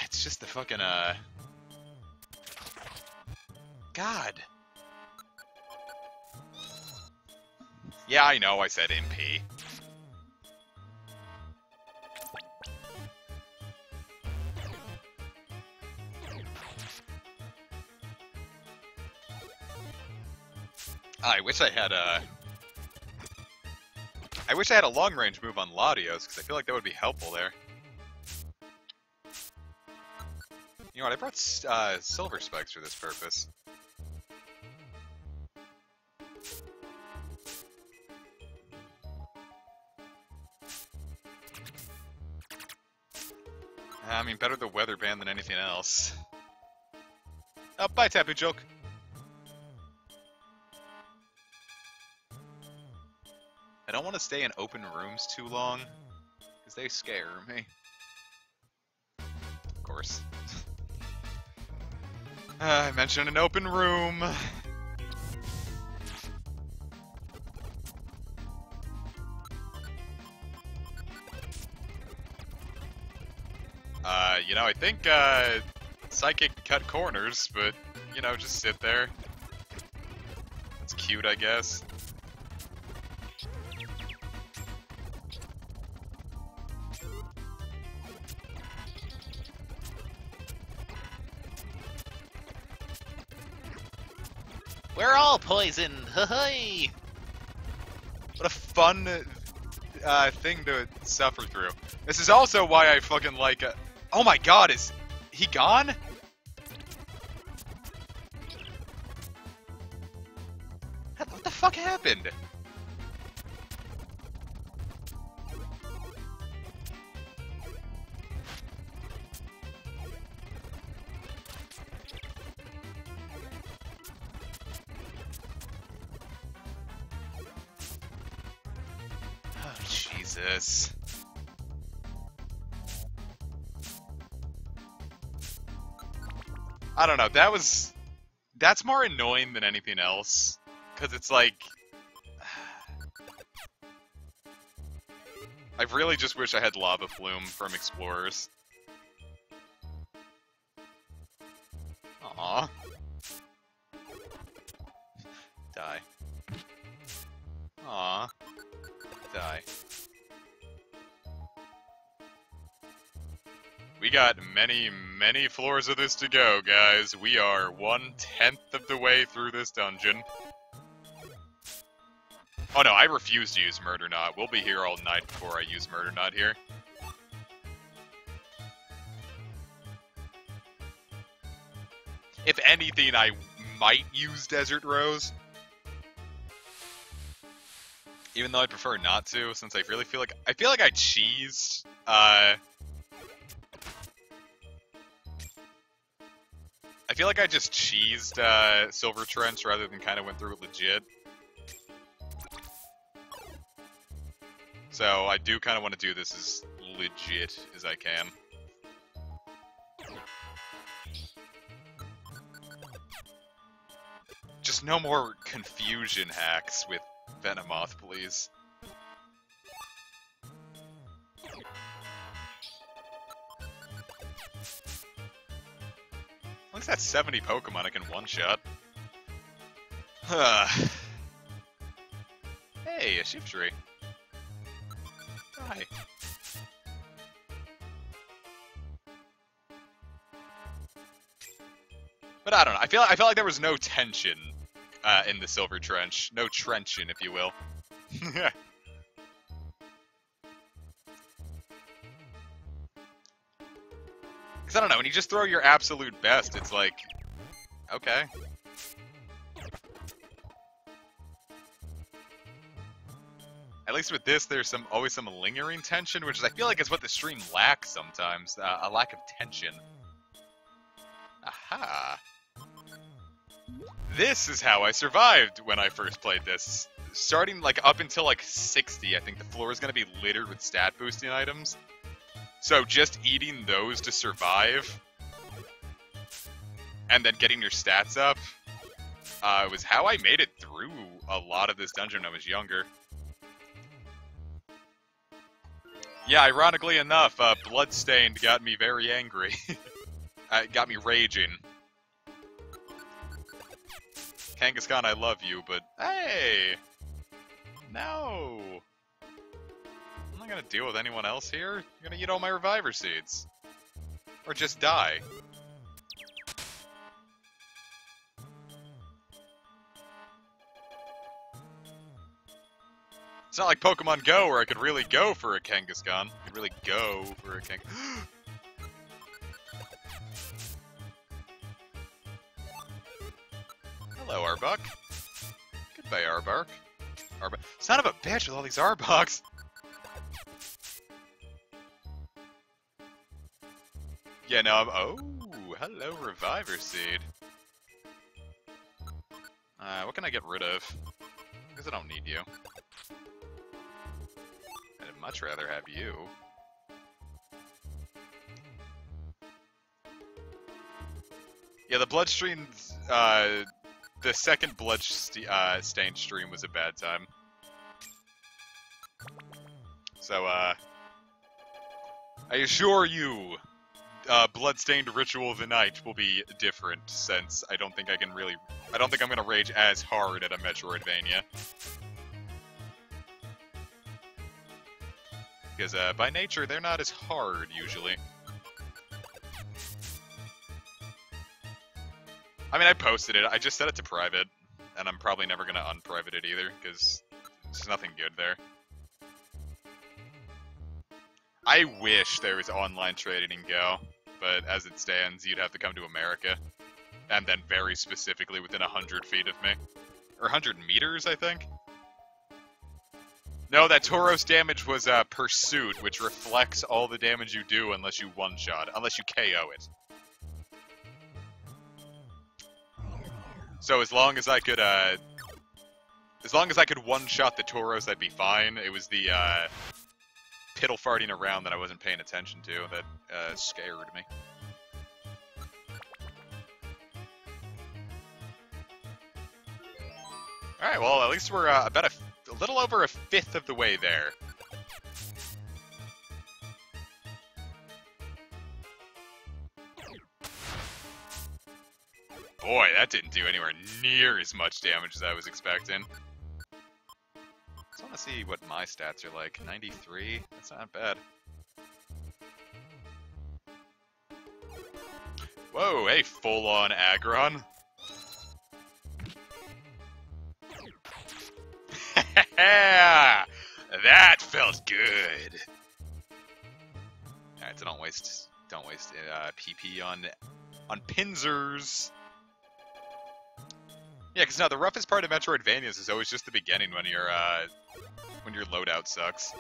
It's just the fucking, God. Yeah, I know I said MP. I wish I had a... I wish I had a long-range move on Latios, because I feel like that would be helpful there. You know what, I brought Silver Spikes for this purpose. I mean, better the weather band than anything else. Oh, bye, Tapu Joke. I don't want to stay in open rooms too long, because they scare me. Of course. I mentioned an open room. You know, I think, Psychic cut corners, but, you know, just sit there. That's cute, I guess. We're all poisoned. Hey. What a fun thing to suffer through. This is also why I fucking like... oh my god, is he gone? What the fuck happened? Oh, Jesus. I don't know, that's more annoying than anything else. Because it's like... I really just wish I had Lava Flume from Explorers. Aww. Die. Aww. Die. We got many, many floors of this to go, guys. We are 1/10 of the way through this dungeon. Oh no, I refuse to use Murder Knot. We'll be here all night before I use Murder Knot here. If anything, I might use Desert Rose. Even though I prefer not to, since I really feel like I cheesed I feel like I just cheesed Silver Trench rather than kind of went through it legit. So I do kind of want to do this as legit as I can. Just no more confusion hacks with Venomoth, please. At least that's 70 Pokemon I can one-shot. Hey, a Shiftry. Hi. But I don't know. I feel like there was no tension in the Silver Trench. No trenching, if you will. Because I don't know, when you just throw your absolute best, it's like, okay. At least with this, there's always some lingering tension, which I feel like is what the stream lacks sometimes. A lack of tension. Aha. This is how I survived when I first played this. Starting like up until like 60, I think the floor is going to be littered with stat boosting items. So just eating those to survive, and then getting your stats up, was how I made it through a lot of this dungeon when I was younger. Yeah, ironically enough, Bloodstained got me very angry. It got me raging. Kangaskhan, I love you, but hey! No! I'm not gonna deal with anyone else here. You're gonna eat all my reviver seeds. Or just die. It's not like Pokemon Go where I could really go for a Kangaskhan. I could really go for a Kangaskhan. Hello, Arbok. Goodbye, Arbok. Son of a bitch with all these Arboks! Yeah, no, oh, hello, Reviver Seed. What can I get rid of? Because I don't need you. I'd much rather have you. Yeah, the Bloodstream, the second Bloodstained stream was a bad time. So, I assure you, Bloodstained Ritual of the Night will be different, since I don't think I'm gonna rage as hard at a Metroidvania. Because, by nature, they're not as hard, usually. I mean, I posted it, I just set it to private, and I'm probably never gonna unprivate it either, because there's nothing good there. I wish there was online trading in Go, but as it stands, you'd have to come to America. And then very specifically within 100 feet of me. Or 100 meters, I think? No, that Tauros damage was Pursuit, which reflects all the damage you do unless you one-shot, unless you KO it. So as long as I could one-shot the Tauros, that'd be fine. It was the, piddle farting around that I wasn't paying attention to that scared me. Alright, well, at least we're about a little over a fifth of the way there. Boy, that didn't do anywhere near as much damage as I was expecting. I want to see what my stats are like. 93? That's not bad. Whoa, hey, full-on Aggron. That felt good. Alright, so don't waste PP on Pinzers. Yeah, because no, the roughest part of Metroidvanias is always just the beginning when your loadout sucks.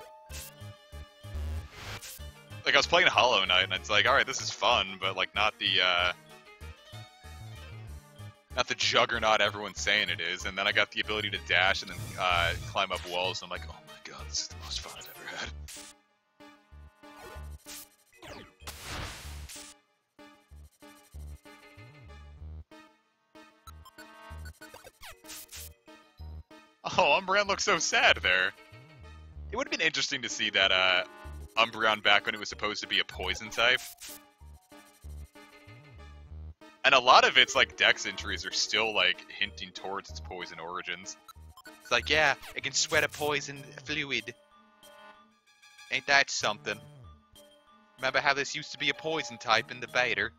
Like, I was playing Hollow Knight, and it's like, alright, this is fun, but, like, not the juggernaut everyone's saying it is, and then I got the ability to dash and then, climb up walls, and I'm like, oh my god, this is the most fun I've ever had. Oh, Umbreon looks so sad there. It would have been interesting to see that, Umbreon back when it was supposed to be a poison type. And a lot of its, like, dex entries are still, like, hinting towards its poison origins. It's like, yeah, it can sweat a poison fluid. Ain't that something? Remember how this used to be a poison type in the beta?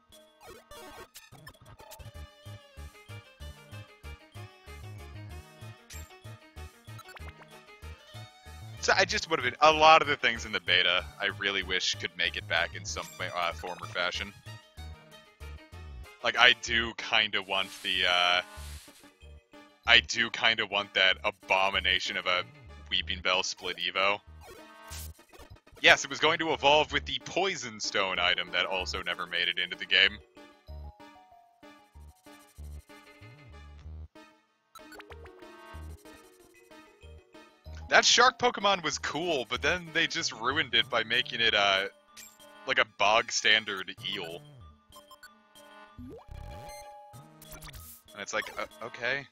So I just would have been, a lot of the things in the beta, I really wish could make it back in some form or fashion. Like, I do kind of want that abomination of a Weeping Bell Split Evo. Yes, it was going to evolve with the Poison Stone item that also never made it into the game. That shark Pokemon was cool, but then they just ruined it by making it, like a bog standard eel. And it's like, okay.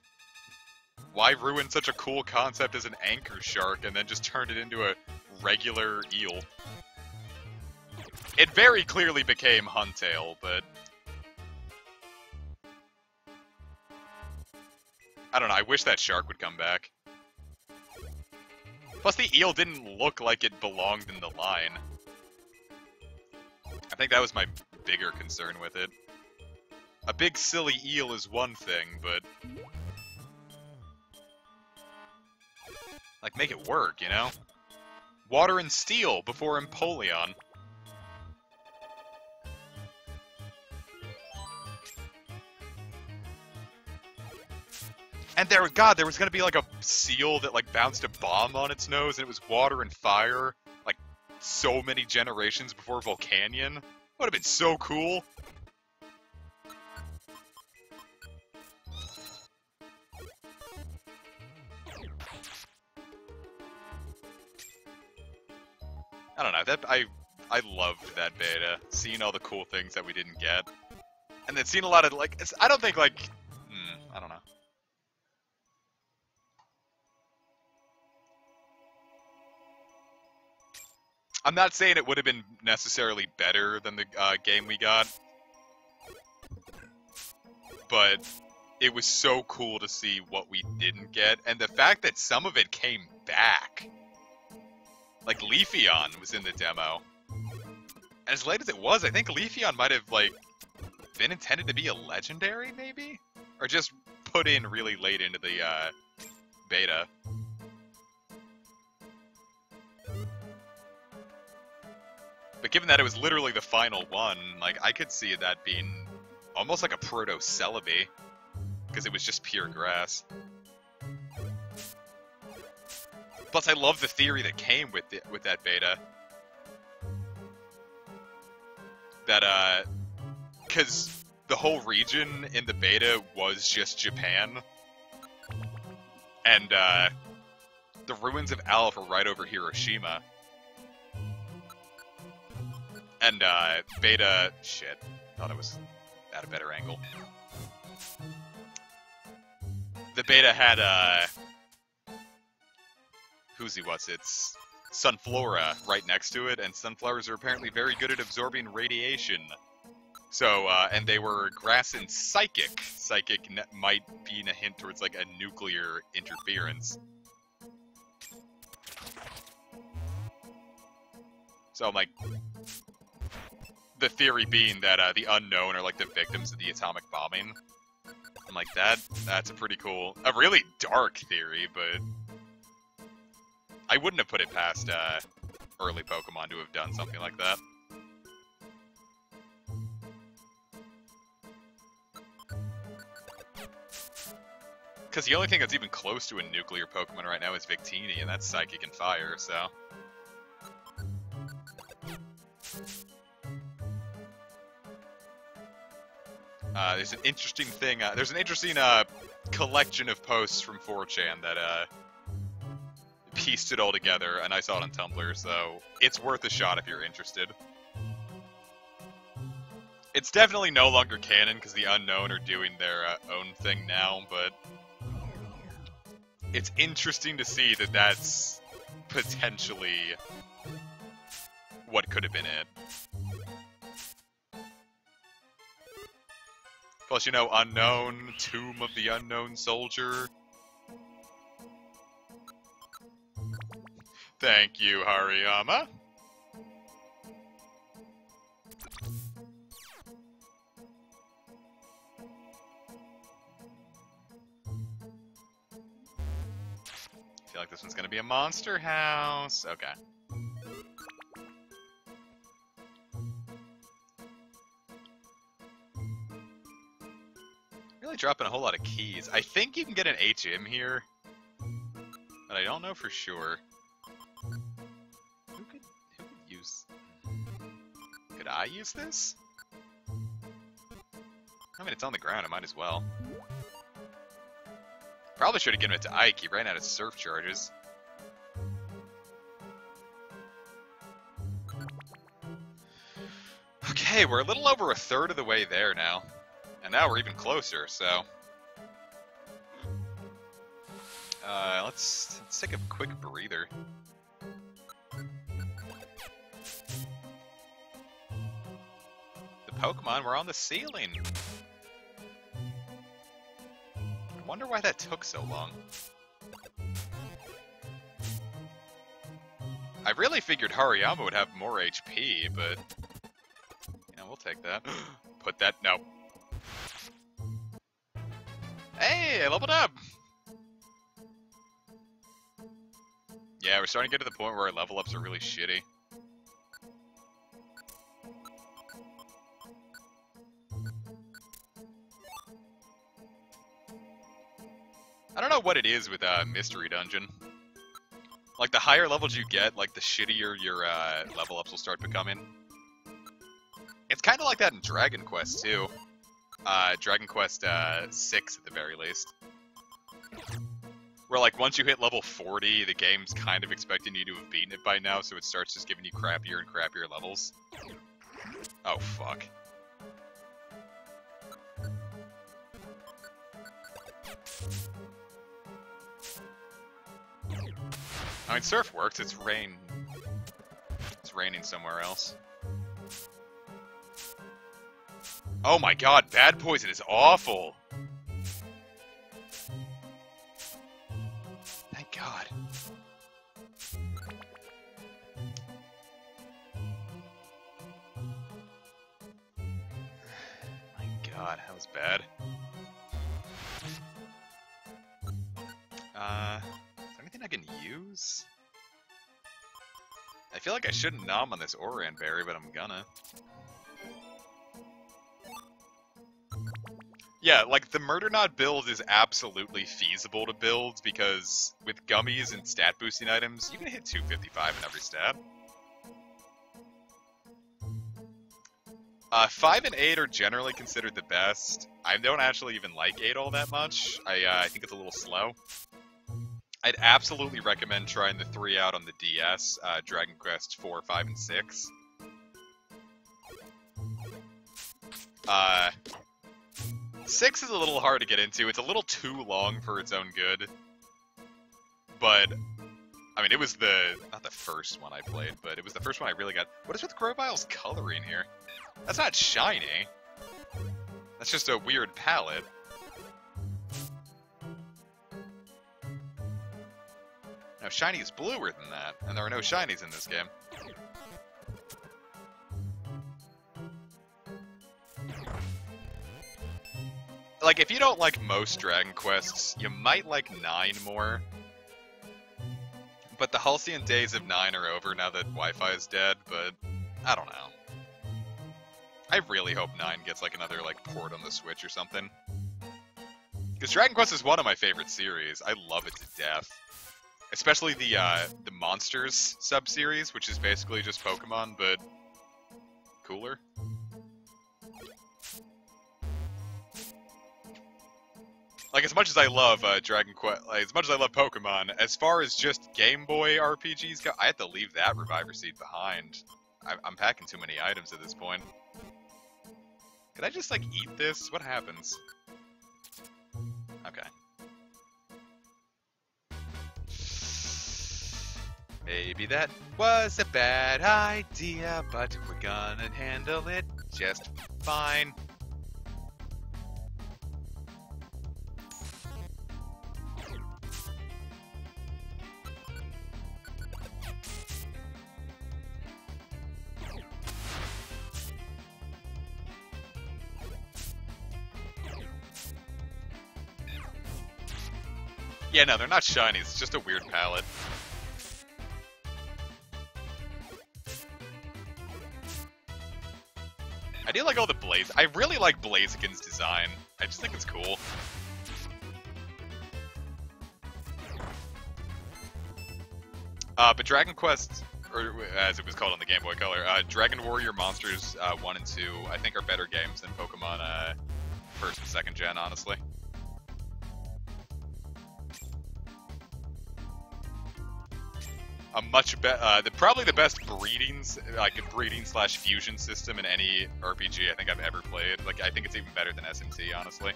Why ruin such a cool concept as an anchor shark and then just turn it into a regular eel? It very clearly became Huntail, but... I don't know, I wish that shark would come back. Plus, the eel didn't look like it belonged in the line. I think that was my bigger concern with it. A big silly eel is one thing, but... like, make it work, you know? Water and Steel before Empoleon. And there was gonna be like a seal that like bounced a bomb on its nose, and it was water and fire, like so many generations before Volcanion. Would have been so cool. I don't know, I loved that beta, seeing all the cool things that we didn't get. And then seeing a lot of like, I don't think like, I don't know. I'm not saying it would have been necessarily better than the game we got, but it was so cool to see what we didn't get, and the fact that some of it came back. Like, Leafeon was in the demo. As late as it was, I think Leafeon might have, like, been intended to be a legendary, maybe? Or just put in really late into the beta. But given that it was literally the final one, like, I could see that being almost like a proto-Celebi, because it was just pure grass. Plus, I love the theory that came with that beta. That, because the whole region in the beta was just Japan. And, the ruins of Alpha are right over Hiroshima. And, beta... shit. Thought it was at a better angle. The beta had, it's Sunflora right next to it, and sunflowers are apparently very good at absorbing radiation. So, and they were grass and psychic. Psychic might be a hint towards, like, a nuclear interference. So I'm like... the theory being that, the unknown are, like, the victims of the atomic bombing. I'm like, that's a pretty cool... a really dark theory, but... I wouldn't have put it past, early Pokemon to have done something like that. Because the only thing that's even close to a nuclear Pokemon right now is Victini, and that's Psychic and Fire, so... there's an interesting thing, there's an interesting, collection of posts from 4chan that, pieced it all together, and I saw it on Tumblr, so it's worth a shot if you're interested. It's definitely no longer canon, because the Unknown are doing their own thing now, but... it's interesting to see that that's potentially what could have been it. Plus, you know, Unknown, Tomb of the Unknown Soldier. Thank you, Hariyama. I feel like this one's gonna be a monster house. Okay. Really dropping a whole lot of keys. I think you can get an HM here. But I don't know for sure. Who could use... Could I use this? I mean, it's on the ground, I might as well. Probably should have given it to Ike, he ran out of surf charges. Okay, we're a little over a third of the way there now. And now we're even closer, so... let's take a quick breather. The Pokemon were on the ceiling! I wonder why that took so long. I really figured Hariyama would have more HP, but... You know, we'll take that. Put that... No. Hey, I leveled up! Yeah, we're starting to get to the point where our level ups are really shitty. I don't know what it is with Mystery Dungeon. Like, the higher levels you get, like, the shittier your level ups will start becoming. It's kind of like that in Dragon Quest, too. Dragon Quest 6, at the very least. Where, like, once you hit level 40, the game's kind of expecting you to have beaten it by now, so it starts just giving you crappier and crappier levels. Oh, fuck. I mean, surf works, it's rain. It's raining somewhere else. Oh my god, bad poison is awful! Thank god. My god, that was bad. Is there anything I can use? I feel like I shouldn't nom on this Oran Berry, but I'm gonna. Yeah, like, the Murder Knot build is absolutely feasible to build, because with gummies and stat boosting items, you can hit 255 in every stat. 5 and 8 are generally considered the best. I don't actually even like 8 all that much. I think it's a little slow. I'd absolutely recommend trying the 3 out on the DS, Dragon Quest 4, 5, and 6. 6 is a little hard to get into. It's a little too long for its own good. But, I mean, it was not the first one I played, but it was the first one I really got. What is with Grovile's coloring here? That's not shiny. That's just a weird palette. No, shiny is bluer than that, and there are no shinies in this game. Like, if you don't like most Dragon Quests, you might like 9 more. But the halcyon days of 9 are over now that Wi-Fi is dead, but I don't know. I really hope 9 gets like another like port on the Switch or something. Because Dragon Quest is one of my favorite series. I love it to death. Especially the Monsters sub-series, which is basically just Pokemon, but cooler. Like, as much as I love Dragon Quest, like, as much as I love Pokemon, as far as just Game Boy RPGs go, I have to leave that Reviver Seed behind. I'm packing too many items at this point. Could I just, like, eat this? What happens? Okay. Maybe that was a bad idea, but we're gonna handle it just fine. Yeah, no, they're not shinies, it's just a weird palette. I do like all the Blaze. I really like Blaziken's design. I just think it's cool. But Dragon Quest, or as it was called on the Game Boy Color, Dragon Warrior Monsters 1 and 2, I think are better games than Pokemon first and second gen, honestly. A much better, probably the best breeding/fusion system in any RPG I think I've ever played. Like, I think it's even better than SMT, honestly.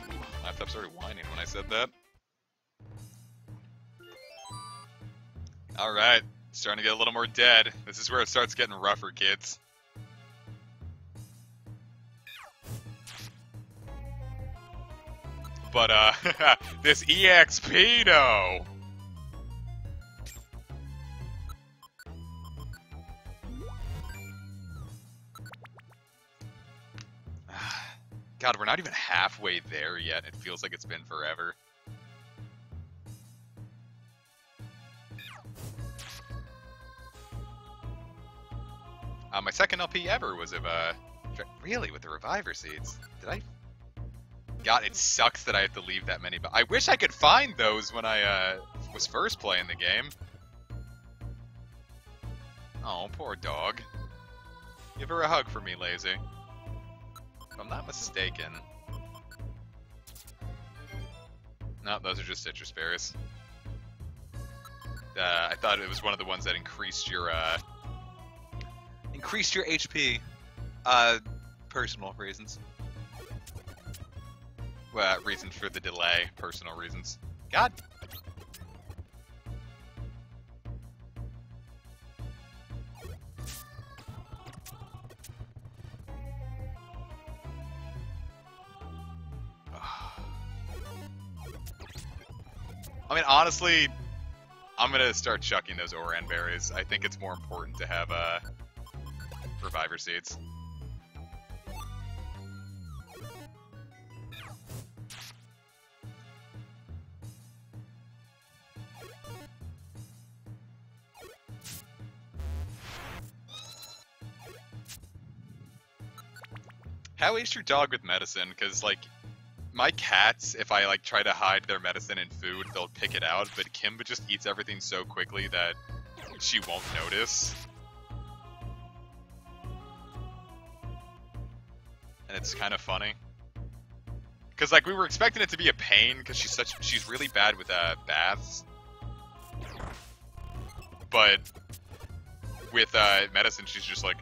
Ooh, laptop started whining when I said that. Alright, starting to get a little more dead. This is where it starts getting rougher, kids. But, this EXP, though! God, we're not even halfway there yet. It feels like it's been forever. My second LP ever was of, really, with the Reviver Seeds. Did I? God, it sucks that I have to leave that many, but I wish I could find those when I, was first playing the game. Oh, poor dog. Give her a hug for me, Lazy. If I'm not mistaken. No, those are just citrus berries. I thought it was one of the ones that increased your HP. Personal reasons. Well, reasons for the delay, personal reasons. God. I mean, honestly, I'm gonna start chucking those Oran berries. I think it's more important to have Reviver Seeds. How is your dog with medicine? Because, like, my cats, if I, like, try to hide their medicine in food, they'll pick it out, but Kimba just eats everything so quickly that she won't notice. And it's kind of funny. Because, like, we were expecting it to be a pain, because she's really bad with, baths. But with, medicine, she's just like...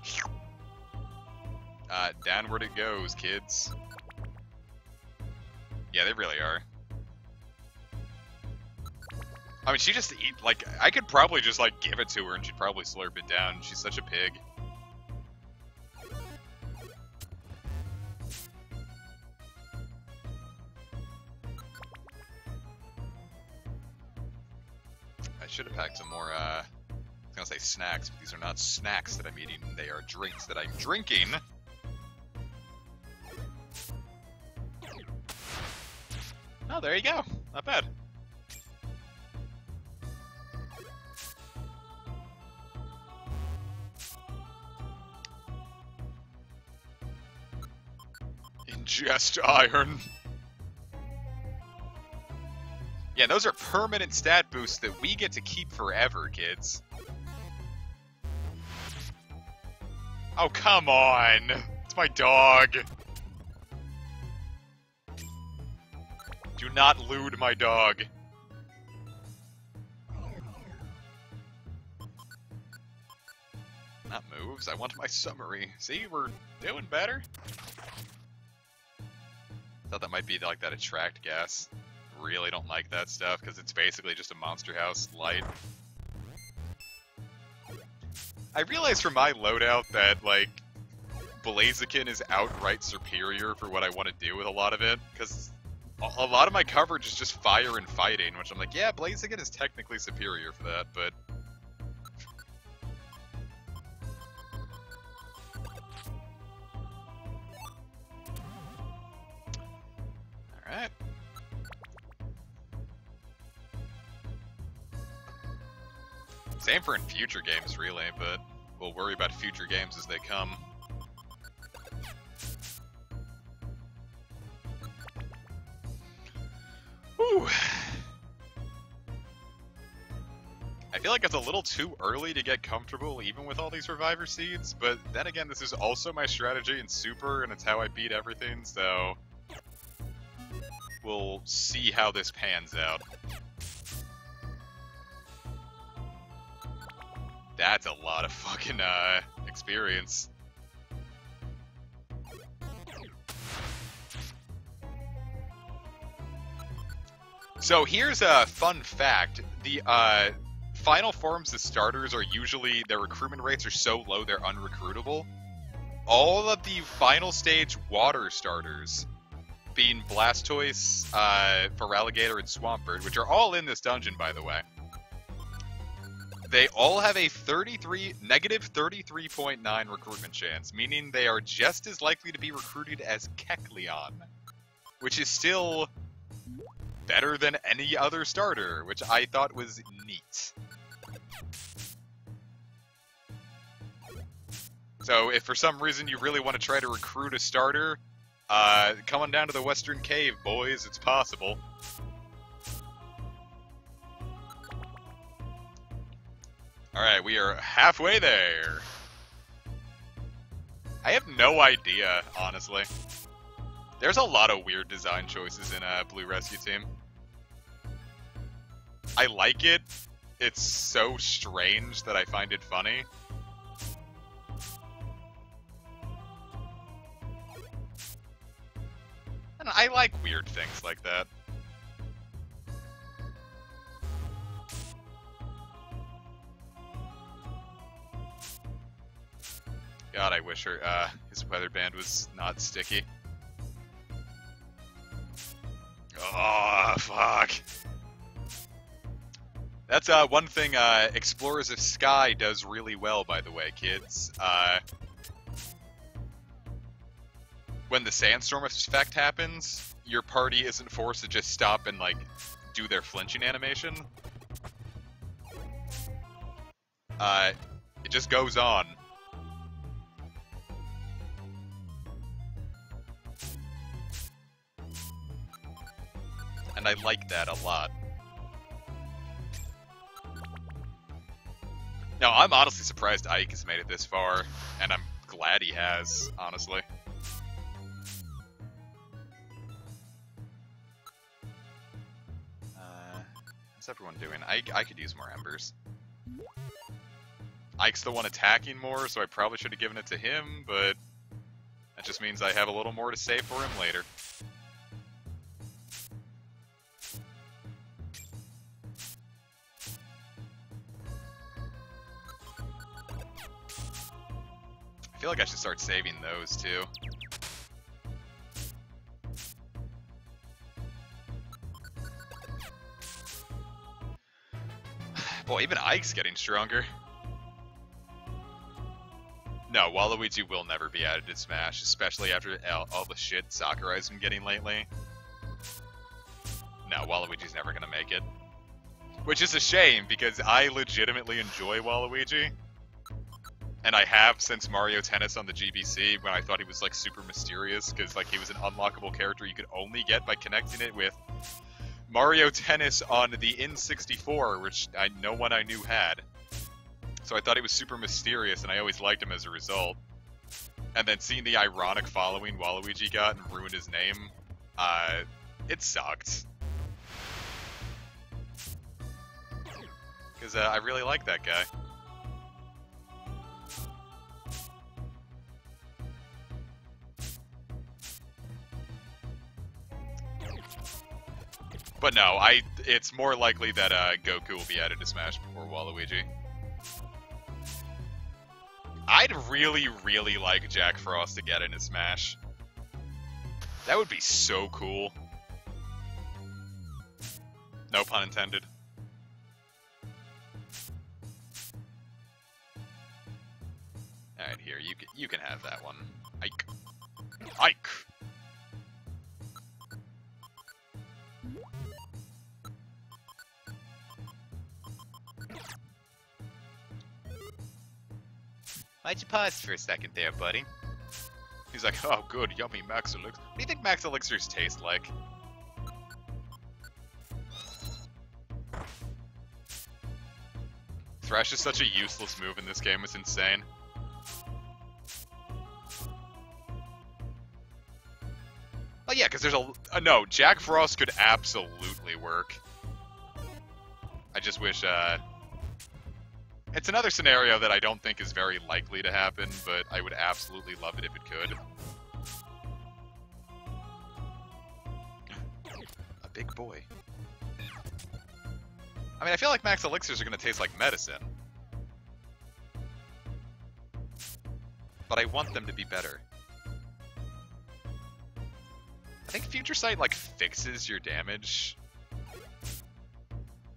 downward it goes, kids. Yeah, they really are. I mean, she just eat, like, I could probably just, like, give it to her and she'd probably slurp it down. She's such a pig. I should have packed some more, I was gonna say snacks, but these are not snacks that I'm eating. They are drinks that I'm drinking. Oh, there you go. Not bad. Ingest iron. Yeah, those are permanent stat boosts that we get to keep forever, kids. Oh, come on. It's my dog. Do not lewd my dog. Not moves, I want my summary. See, we're doing better. Thought that might be like that attract gas. Really don't like that stuff, because it's basically just a Monster House light. I realized from my loadout that, like, Blaziken is outright superior for what I want to do with a lot of it, because a lot of my coverage is just fire and fighting, which I'm like, yeah, Blaziken is technically superior for that, but... Alright. Same for in future games, really, but we'll worry about future games as they come. Whew. I feel like it's a little too early to get comfortable even with all these Reviver Seeds, but then again, this is also my strategy in Super, and it's how I beat everything, so... We'll see how this pans out. That's a lot of fucking, experience. So here's a fun fact. The, final forms of starters are usually, their recruitment rates are so low they're unrecruitable. All of the final stage water starters, being Blastoise, Feraligatr, and Swampert, which are all in this dungeon, by the way, they all have a negative 33.9 recruitment chance, meaning they are just as likely to be recruited as Kecleon, which is still better than any other starter, which I thought was neat. So if for some reason you really want to try to recruit a starter, come on down to the Western Cave, boys. It's possible. Alright, we are halfway there. I have no idea, honestly. There's a lot of weird design choices in Blue Rescue Team. I like it. It's so strange that I find it funny. And I like weird things like that. God, I wish his weather band was not sticky. Oh, fuck. That's one thing Explorers of Sky does really well, by the way, kids. When the sandstorm effect happens, your party isn't forced to just stop and, like, do their flinching animation. It just goes on. And I like that a lot. No, I'm honestly surprised Ike has made it this far, and I'm glad he has, honestly. How's everyone doing? I could use more embers. Ike's the one attacking more, so I probably should have given it to him, but that just means I have a little more to save for him later. I feel like I should start saving those too. Boy, even Ike's getting stronger. No, Waluigi will never be added to Smash, especially after all the shit Sakurai's been getting lately. No, Waluigi's never gonna make it. Which is a shame, because I legitimately enjoy Waluigi. And I have since Mario Tennis on the GBC, when I thought he was like super mysterious, because like he was an unlockable character you could only get by connecting it with Mario Tennis on the N64, which no one I knew had. So I thought he was super mysterious, and I always liked him as a result. And then seeing the ironic following Waluigi got and ruined his name, it sucked. Because I really like that guy. But no, it's more likely that Goku will be added to Smash before Waluigi. I'd really, really like Jack Frost to get into Smash. That would be so cool. No pun intended. Alright, here, you can have that one. Ike. Ike! Why'd you pause for a second there, buddy? He's like, oh good, yummy Max Elixir. What do you think Max Elixirs taste like? Thresh is such a useless move in this game, it's insane. Oh yeah, because there's no, Jack Frost could absolutely work. I just wish, it's another scenario that I don't think is very likely to happen, but I would absolutely love it if it could. A big boy. I mean, I feel like max elixirs are going to taste like medicine. But I want them to be better. I think Future Sight, like, fixes your damage.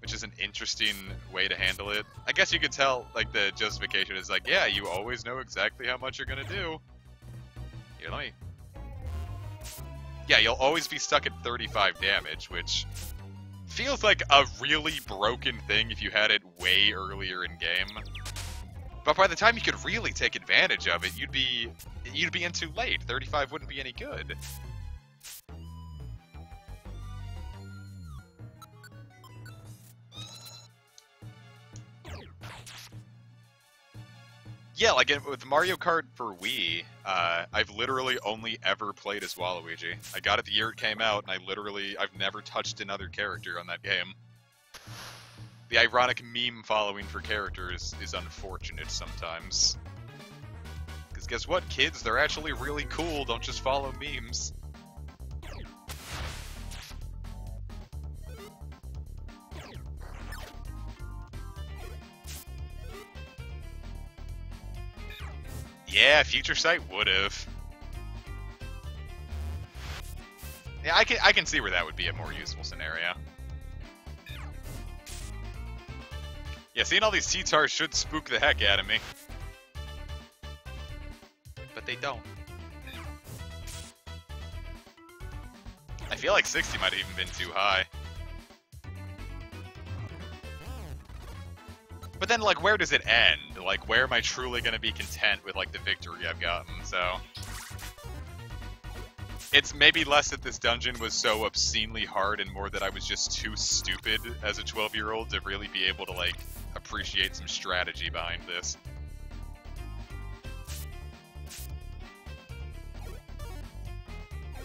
Which is an interesting way to handle it. I guess you could tell, like, the justification is like, yeah, you always know exactly how much you're going to do. Here, let me... Yeah, you'll always be stuck at 35 damage, which... feels like a really broken thing if you had it way earlier in game. But by the time you could really take advantage of it, you'd be in too late. 35 wouldn't be any good. Yeah, like with Mario Kart for Wii, I've literally only ever played as Waluigi. I got it the year it came out, and I've never touched another character on that game. The ironic meme following for characters is unfortunate sometimes. Because guess what, kids? They're actually really cool, don't just follow memes. Yeah, Future Sight would've. Yeah, I can see where that would be a more useful scenario. Yeah, seeing all these T-Tars should spook the heck out of me. But they don't. I feel like 60 might have even been too high. But then, like, where does it end? Like, where am I truly going to be content with, like, the victory I've gotten? So... it's maybe less that this dungeon was so obscenely hard and more that I was just too stupid as a 12-year-old to really be able to, like, appreciate some strategy behind this.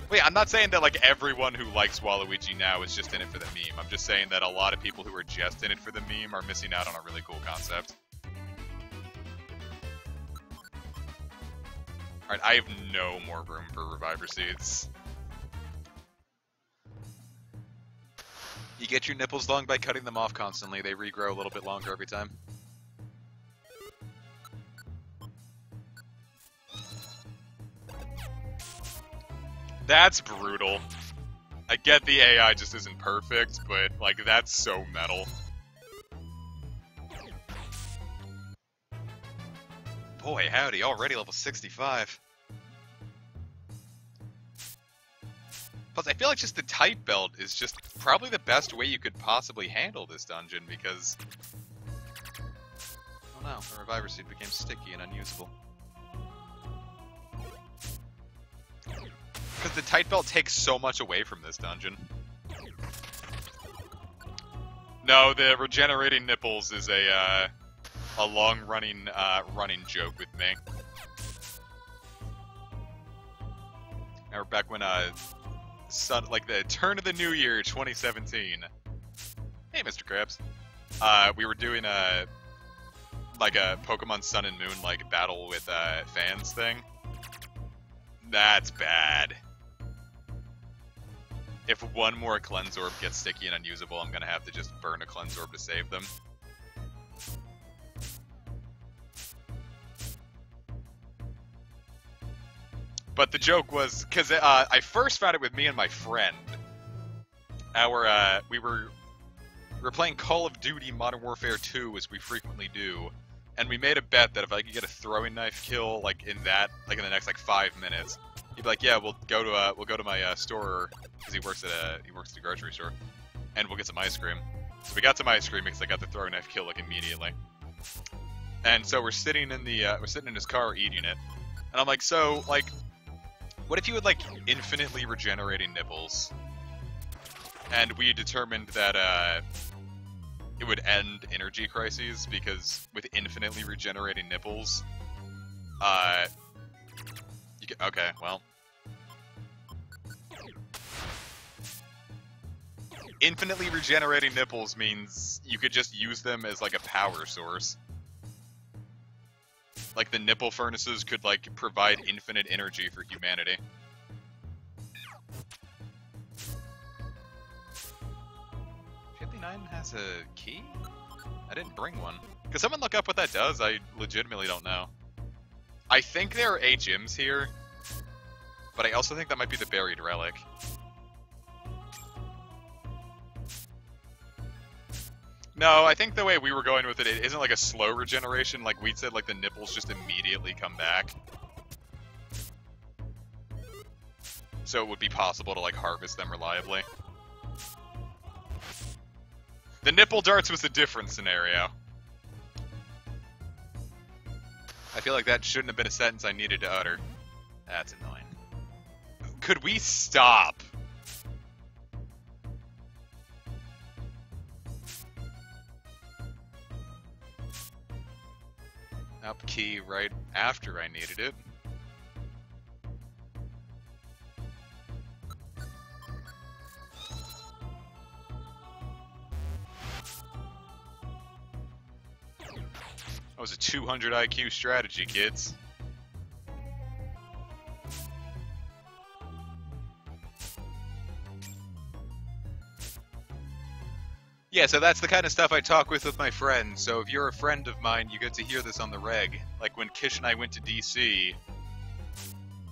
Wait, I'm not saying that, like, everyone who likes Waluigi now is just in it for the meme. I'm just saying that a lot of people who are just in it for the meme are missing out on a really cool concept. Alright, I have no more room for Reviver Seeds. You get your nipples long by cutting them off constantly. They regrow a little bit longer every time. That's brutal. I get the AI just isn't perfect, but, like, that's so metal. Boy, howdy, already level 65. Plus, I feel like just the type belt is just probably the best way you could possibly handle this dungeon, because... oh no, the Reviver Seed became sticky and unusable. Because the tight belt takes so much away from this dungeon. No, the regenerating nipples is a long-running running joke with me. Now we're back when like the turn of the new year, 2017. Hey, Mr. Krabs. We were doing like a Pokemon Sun and Moon like battle with fans thing. That's bad. If one more Cleanse Orb gets sticky and unusable, I'm gonna have to just burn a Cleanse Orb to save them. But the joke was, because I first found it with me and my friend. We were playing Call of Duty Modern Warfare 2, as we frequently do, and we made a bet that if I could get a throwing knife kill like in the next like 5 minutes, he'd be like, "Yeah, we'll go to my store," because he works at a grocery store, and we'll get some ice cream. So we got some ice cream because I got the throwing knife kill like immediately. And so we're sitting in his car eating it, and I'm like, so like, what if you had like infinitely regenerating nipples? And we determined that it would end energy crises, because with infinitely regenerating nipples, you can, okay, well. Infinitely regenerating nipples means you could just use them as, like, a power source. Like, the nipple furnaces could, like, provide infinite energy for humanity. Has a key? I didn't bring one. Could someone look up what that does? I legitimately don't know. I think there are HMs here, but I also think that might be the buried relic. No, I think the way we were going with it, it isn't like a slow regeneration. Like we said, like the nipples just immediately come back. So it would be possible to like harvest them reliably. The nipple darts was a different scenario. I feel like that shouldn't have been a sentence I needed to utter. That's annoying. Could we stop? Up key right after I needed it. That was a 200 IQ strategy, kids. Yeah, so that's the kind of stuff I talk with my friends. So if you're a friend of mine, you get to hear this on the reg. Like when Kish and I went to DC,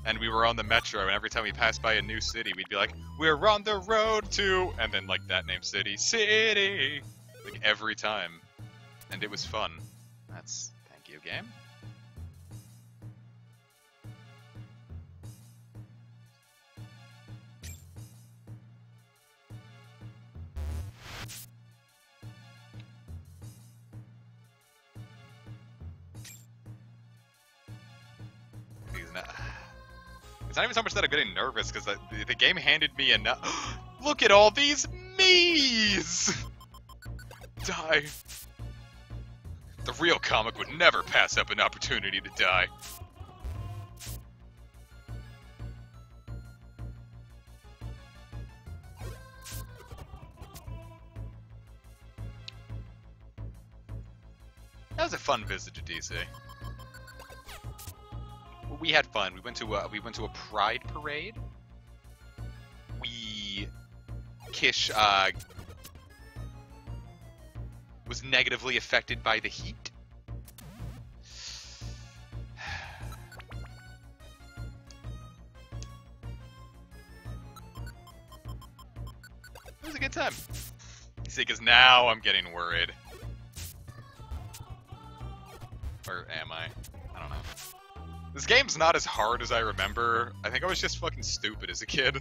and we were on the metro, and every time we passed by a new city, we'd be like, "We're on the road to," and then like that name city, like every time, and it was fun. That's thank you, game. It's not even so much that I'm getting nervous, because the game handed me enough. Look at all these me's! Die. The real comic would never pass up an opportunity to die. That was a fun visit to DC. We had fun. We went to a pride parade. Kish was negatively affected by the heat. It was a good time. See, because now I'm getting worried. Or am I? I don't know. This game's not as hard as I remember. I think I was just fucking stupid as a kid.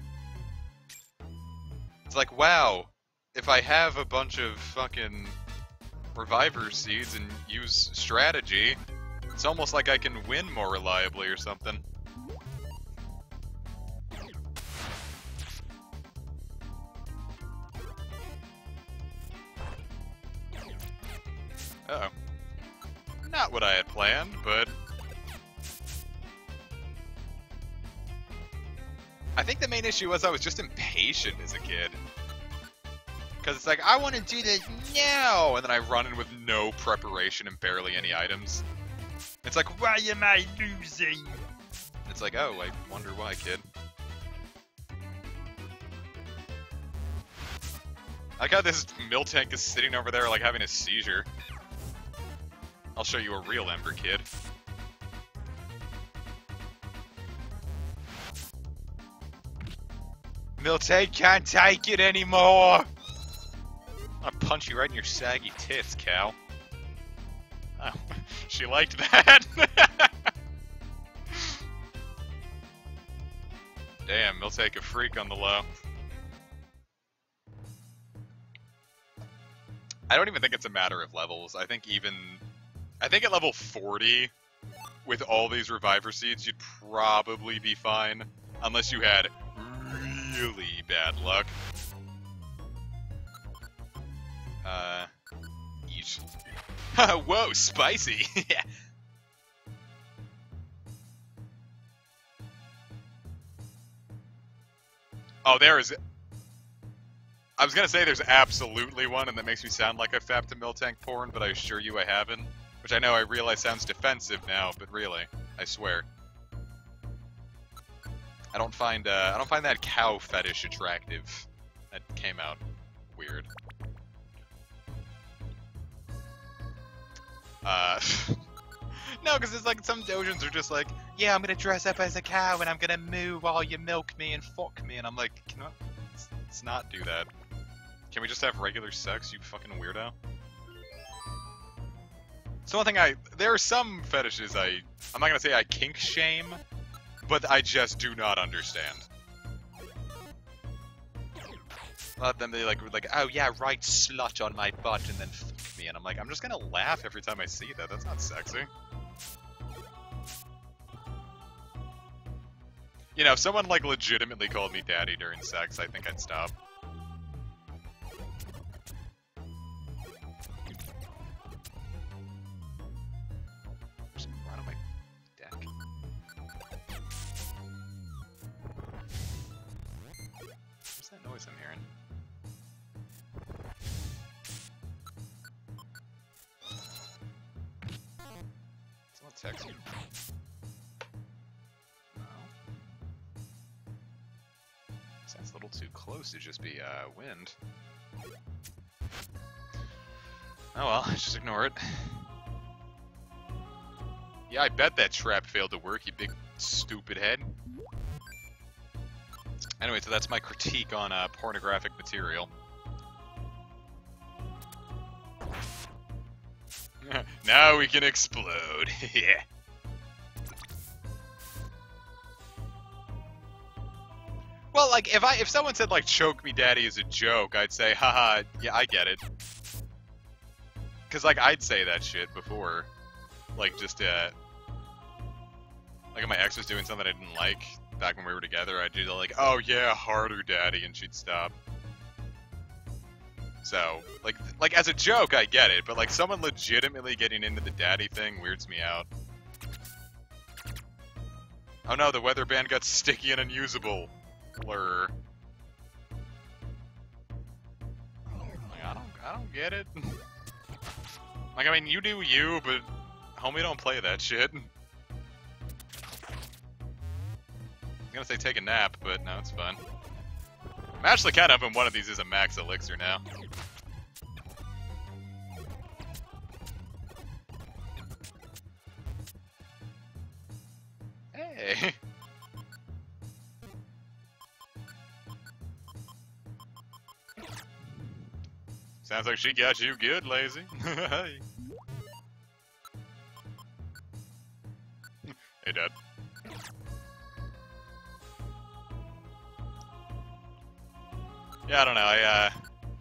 It's like, wow, if I have a bunch of fucking reviver seeds and use strategy, it's almost like I can win more reliably or something. Uh-oh. Not what I had planned, but I think the main issue was I was just impatient as a kid. Because it's like, I want to do this now! And then I run in with no preparation and barely any items. It's like, why am I losing? It's like, oh, I wonder why, kid. I got this mill tank is sitting over there like having a seizure. I'll show you a real Ember, kid. Miltank can't take it anymore! I'll punch you right in your saggy tits, cow. Oh, she liked that! Damn, Miltank a freak on the low. I don't even think it's a matter of levels. I think at level 40, with all these reviver seeds, you'd probably be fine. Unless you had really bad luck. Whoa, spicy! Yeah. Oh, there is... I was gonna say there's absolutely one, and that makes me sound like I've fapped a Miltank porn, but I assure you I haven't. Which I know I realize sounds defensive now, but really, I swear. I don't find that cow fetish attractive. That came out weird. No, because it's like some dojins are just like, yeah, I'm gonna dress up as a cow and I'm gonna moo while you milk me and fuck me, and I'm like, let's not do that. Can we just have regular sex, you fucking weirdo? So one thing there are some fetishes I'm not gonna say I kink shame, but I just do not understand. A lot of them, they like, oh yeah, right slut on my butt and then fuck me, and I'm like, I'm just gonna laugh every time I see that. That's not sexy. You know, if someone like legitimately called me daddy during sex, I think I'd stop. Just run on my deck. What's that noise I'm hearing? Someone text me. Sounds a little too close to just be wind. Oh well, just ignore it. Yeah, I bet that trap failed to work, you big stupid head. Anyway, so that's my critique on pornographic material. Now we can explode. Yeah. Well, like, if someone said, like, choke me daddy is a joke, I'd say, haha, yeah, I get it. Cause, like, I'd say that shit before. Like, just, like, if my ex was doing something I didn't like, back when we were together, I'd do the, like, oh yeah, harder daddy, and she'd stop. So, like, as a joke, I get it, but, like, someone legitimately getting into the daddy thing weirds me out. Oh no, the weather band got sticky and unusable. Blur. Like, I don't get it. Like, I mean, you do you, but homie, don't play that shit. I'm gonna say take a nap, but no, it's fine. I'm actually kind of hoping one of these is a max elixir now. Hey. Sounds like she got you good, lazy. Hey. Hey, Dad. Yeah, I don't know. I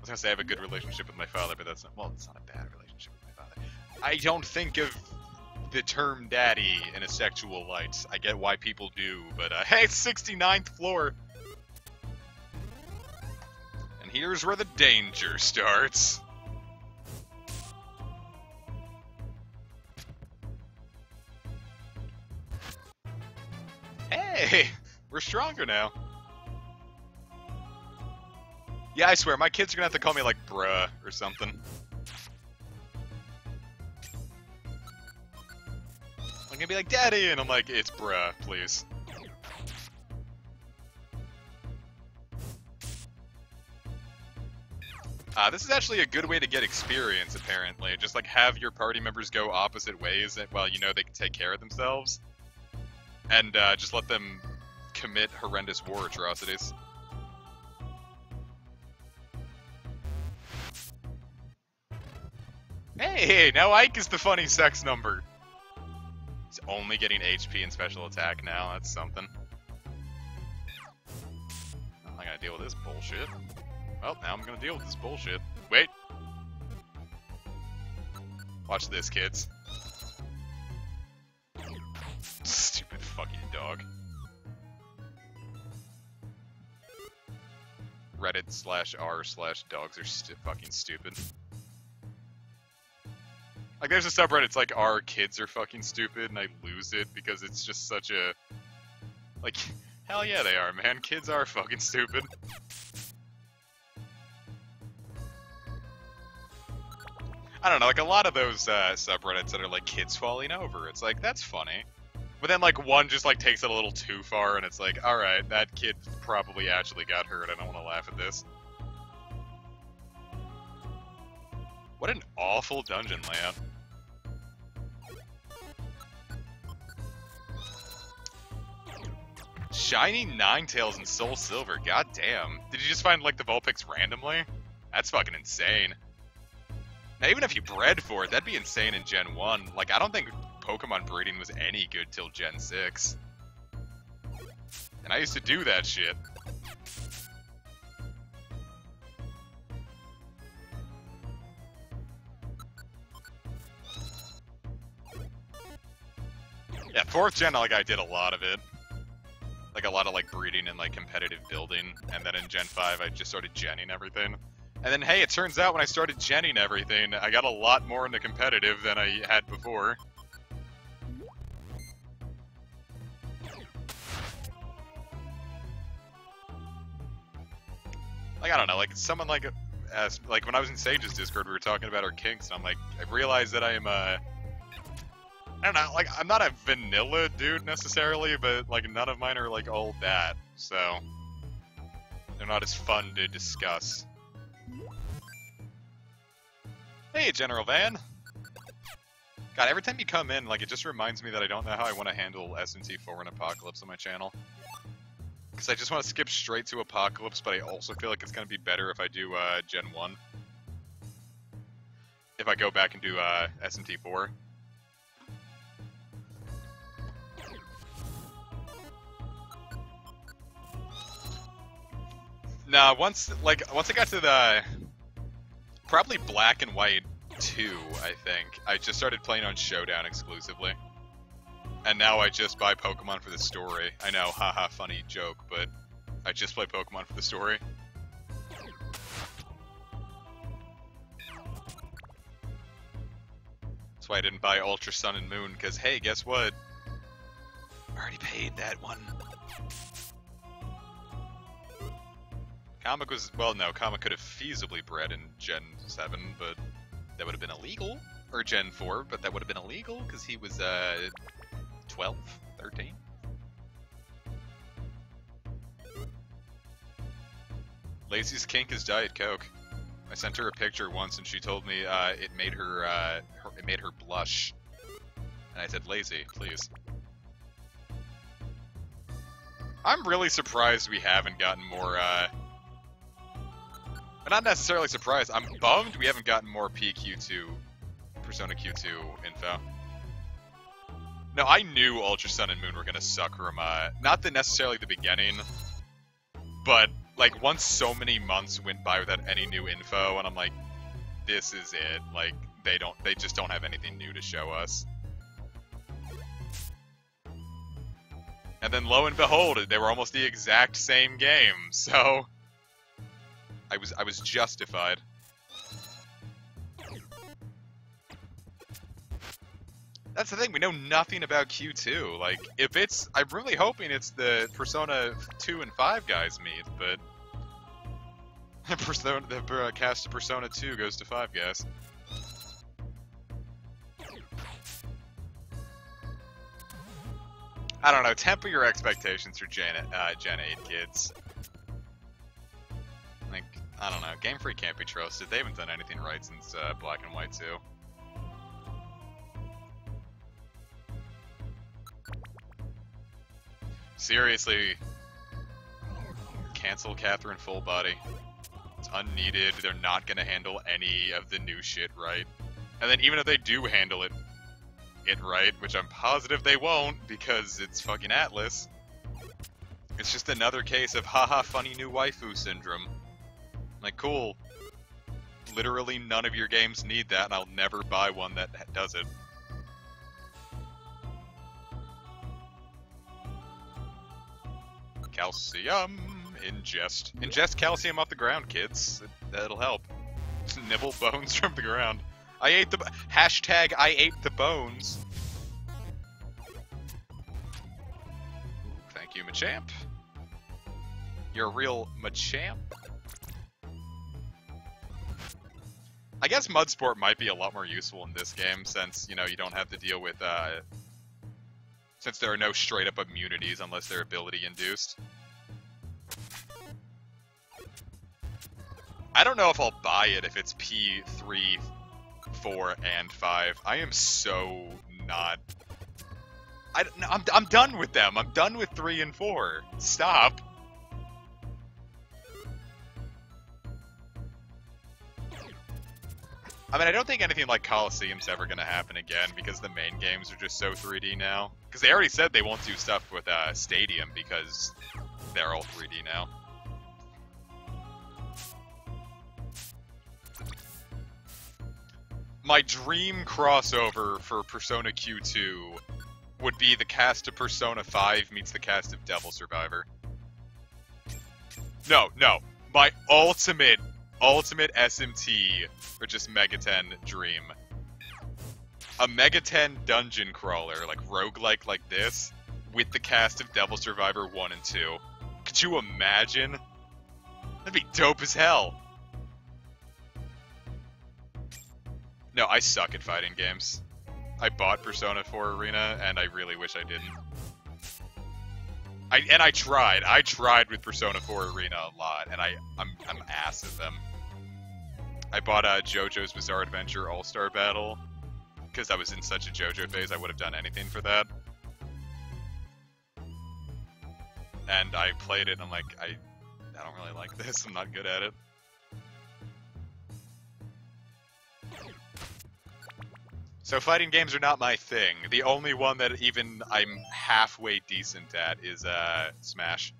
was gonna say I have a good relationship with my father, but that's not. Well, it's not a bad relationship with my father. I don't think of the term daddy in a sexual light. I get why people do, but hey, it's 69th floor. Here's where the danger starts. Hey, we're stronger now. Yeah, I swear, my kids are gonna have to call me like bruh or something. I'm gonna be like, daddy, and I'm like, it's bruh, please. This is actually a good way to get experience, apparently. Just, like, have your party members go opposite ways while you know they can take care of themselves. And, just let them commit horrendous war atrocities. Hey, now Ike is the funny sex number. He's only getting HP and special attack now, that's something. I'm not gonna deal with this bullshit. Well, now I'm gonna deal with this bullshit. Wait. Watch this, kids. Stupid fucking dog. Reddit/r/dogs are fucking stupid. Like, there's a subreddit, it's like, our kids are fucking stupid, and I lose it because it's just such a... Like, hell yeah they are, man. Kids are fucking stupid. I don't know, like, a lot of those subreddits that are, like, kids falling over, it's like, that's funny. But then, like, one just, like, takes it a little too far, and it's like, alright, that kid probably actually got hurt, I don't want to laugh at this. What an awful dungeon layout. Shiny Ninetales and Soul Silver, god damn. Did you just find, like, the Vulpix randomly? That's fucking insane. Now, even if you bred for it, that'd be insane in Gen 1. Like, I don't think Pokemon breeding was any good till Gen 6. And I used to do that shit. Yeah, 4th gen, like, I did a lot of it. Like, a lot of, like, breeding and, like, competitive building. And then in Gen 5, I just started genning everything. And then, hey, it turns out when I started genning everything, I got a lot more into competitive than I had before. Like, I don't know, like, someone like, like, when I was in Sage's Discord, we were talking about our kinks, and I'm like, I realized that I am, I don't know, like, I'm not a vanilla dude necessarily, but, like, none of mine are, like, all that, so they're not as fun to discuss. Hey, General Van! God, every time you come in, like, it just reminds me that I don't know how I want to handle SMT4 and Apocalypse on my channel. Because I just want to skip straight to Apocalypse, but I also feel like it's going to be better if I do, Gen 1. If I go back and do, SMT4. Nah, once I got to the... Probably Black and White 2, I think. I just started playing on Showdown exclusively. And now I just buy Pokemon for the story. I know, haha, funny joke, but I just play Pokemon for the story. That's why I didn't buy Ultra Sun and Moon, because hey, guess what? I already paid that one. Comic was, well, no, Comic could have feasibly bred in Gen 7, but that would have been illegal. Or Gen 4, but that would have been illegal, because he was, 12? 13? Lazy's kink is Diet Coke. I sent her a picture once, and she told me, it made her blush. And I said, Lazy, please. I'm really surprised we haven't gotten more, I'm not necessarily surprised. I'm bummed we haven't gotten more PQ2, Persona Q2 info. No, I knew Ultra Sun and Moon were gonna suck from, not necessarily the beginning, but, like, once so many months went by without any new info, and I'm like, this is it. Like, they just don't have anything new to show us. And then lo and behold, they were almost the exact same game, so... I was justified. That's the thing, we know nothing about Q2. Like, if it's... I'm really hoping it's the Persona 2 and 5 guys meet, but... the cast of Persona 2 goes to 5 guys. I don't know, temper your expectations for Gen 8 kids. Like, I don't know, Game Freak can't be trusted. They haven't done anything right since Black and White 2. Seriously, cancel Catherine Full Body. It's unneeded, they're not gonna handle any of the new shit right. And then even if they do handle it right, which I'm positive they won't, because it's fucking Atlas, it's just another case of haha funny new waifu syndrome. Like, cool. Literally none of your games need that, and I'll never buy one that does it. Calcium! Ingest. Ingest calcium off the ground, kids. That'll help. Just nibble bones from the ground. I ate the... Hashtag I ate the bones. Thank you, Machamp. You're a real Machamp. I guess Mudsport might be a lot more useful in this game since, you know, you don't have to deal with, since there are no straight-up immunities unless they're ability-induced. I don't know if I'll buy it if it's P3, 4, and 5. I am so not... I'm done with them. I'm done with 3 and 4. Stop. I mean, I don't think anything like Coliseum's ever going to happen again because the main games are just so 3D now. Because they already said they won't do stuff with Stadium because they're all 3D now. My dream crossover for Persona Q2 would be the cast of Persona 5 meets the cast of Devil Survivor. No. My ultimate SMT, or just Megaten dream. A Megaten dungeon crawler, like roguelike like this, with the cast of Devil Survivor 1 and 2. Could you imagine? That'd be dope as hell. No, I suck at fighting games. I bought Persona 4 Arena, and I really wish I didn't. I tried. I tried with Persona 4 Arena a lot, and I'm ass at them. I bought JoJo's Bizarre Adventure All-Star Battle, because I was in such a JoJo phase, I would have done anything for that. And I played it, and I'm like, I don't really like this, I'm not good at it. So fighting games are not my thing. The only one that even I'm halfway decent at is Smash.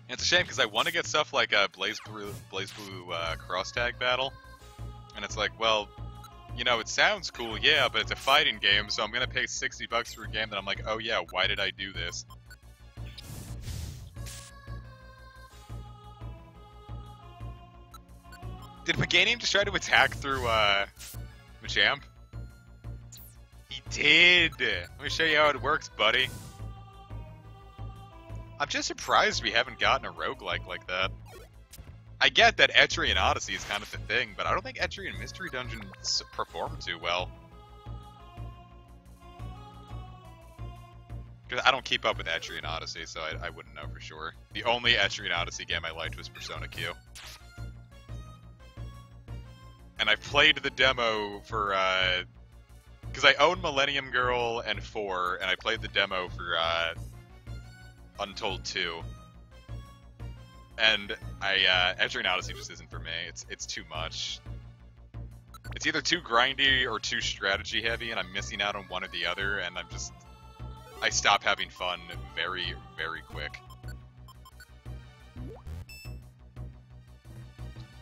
And it's a shame because I want to get stuff like Blaze Blue Cross Tag Battle, and it's like, well, you know, it sounds cool, yeah, but it's a fighting game, so I'm gonna pay $60 for a game that I'm like, oh yeah, why did I do this? Did Meganium just try to attack through, Machamp? He did! Let me show you how it works, buddy. I'm just surprised we haven't gotten a roguelike like that. I get that Etrian Odyssey is kind of the thing, but I don't think Etrian Mystery Dungeon performed too well. Because I don't keep up with Etrian Odyssey, so I wouldn't know for sure. The only Etrian Odyssey game I liked was Persona Q. And I played the demo for, because I own Millennium Girl and 4, and I played the demo for, Untold 2. And Etrian Odyssey just isn't for me. It's too much. It's either too grindy or too strategy heavy, and I'm missing out on one or the other, and I stop having fun very, very quick.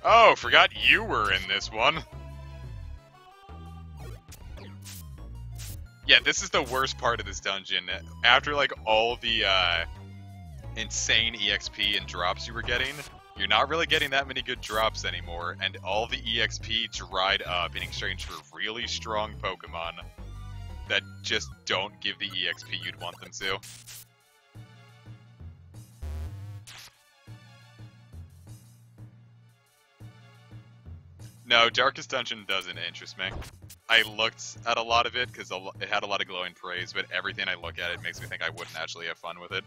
Oh, forgot you were in this one. Yeah, this is the worst part of this dungeon. After, like, all the, insane EXP and drops you were getting, you're not really getting that many good drops anymore, and all the EXP dried up in exchange for really strong Pokemon that just don't give the EXP you'd want them to. No, Darkest Dungeon doesn't interest me. I looked at a lot of it because it had a lot of glowing praise, but everything I look at it makes me think I wouldn't actually have fun with it.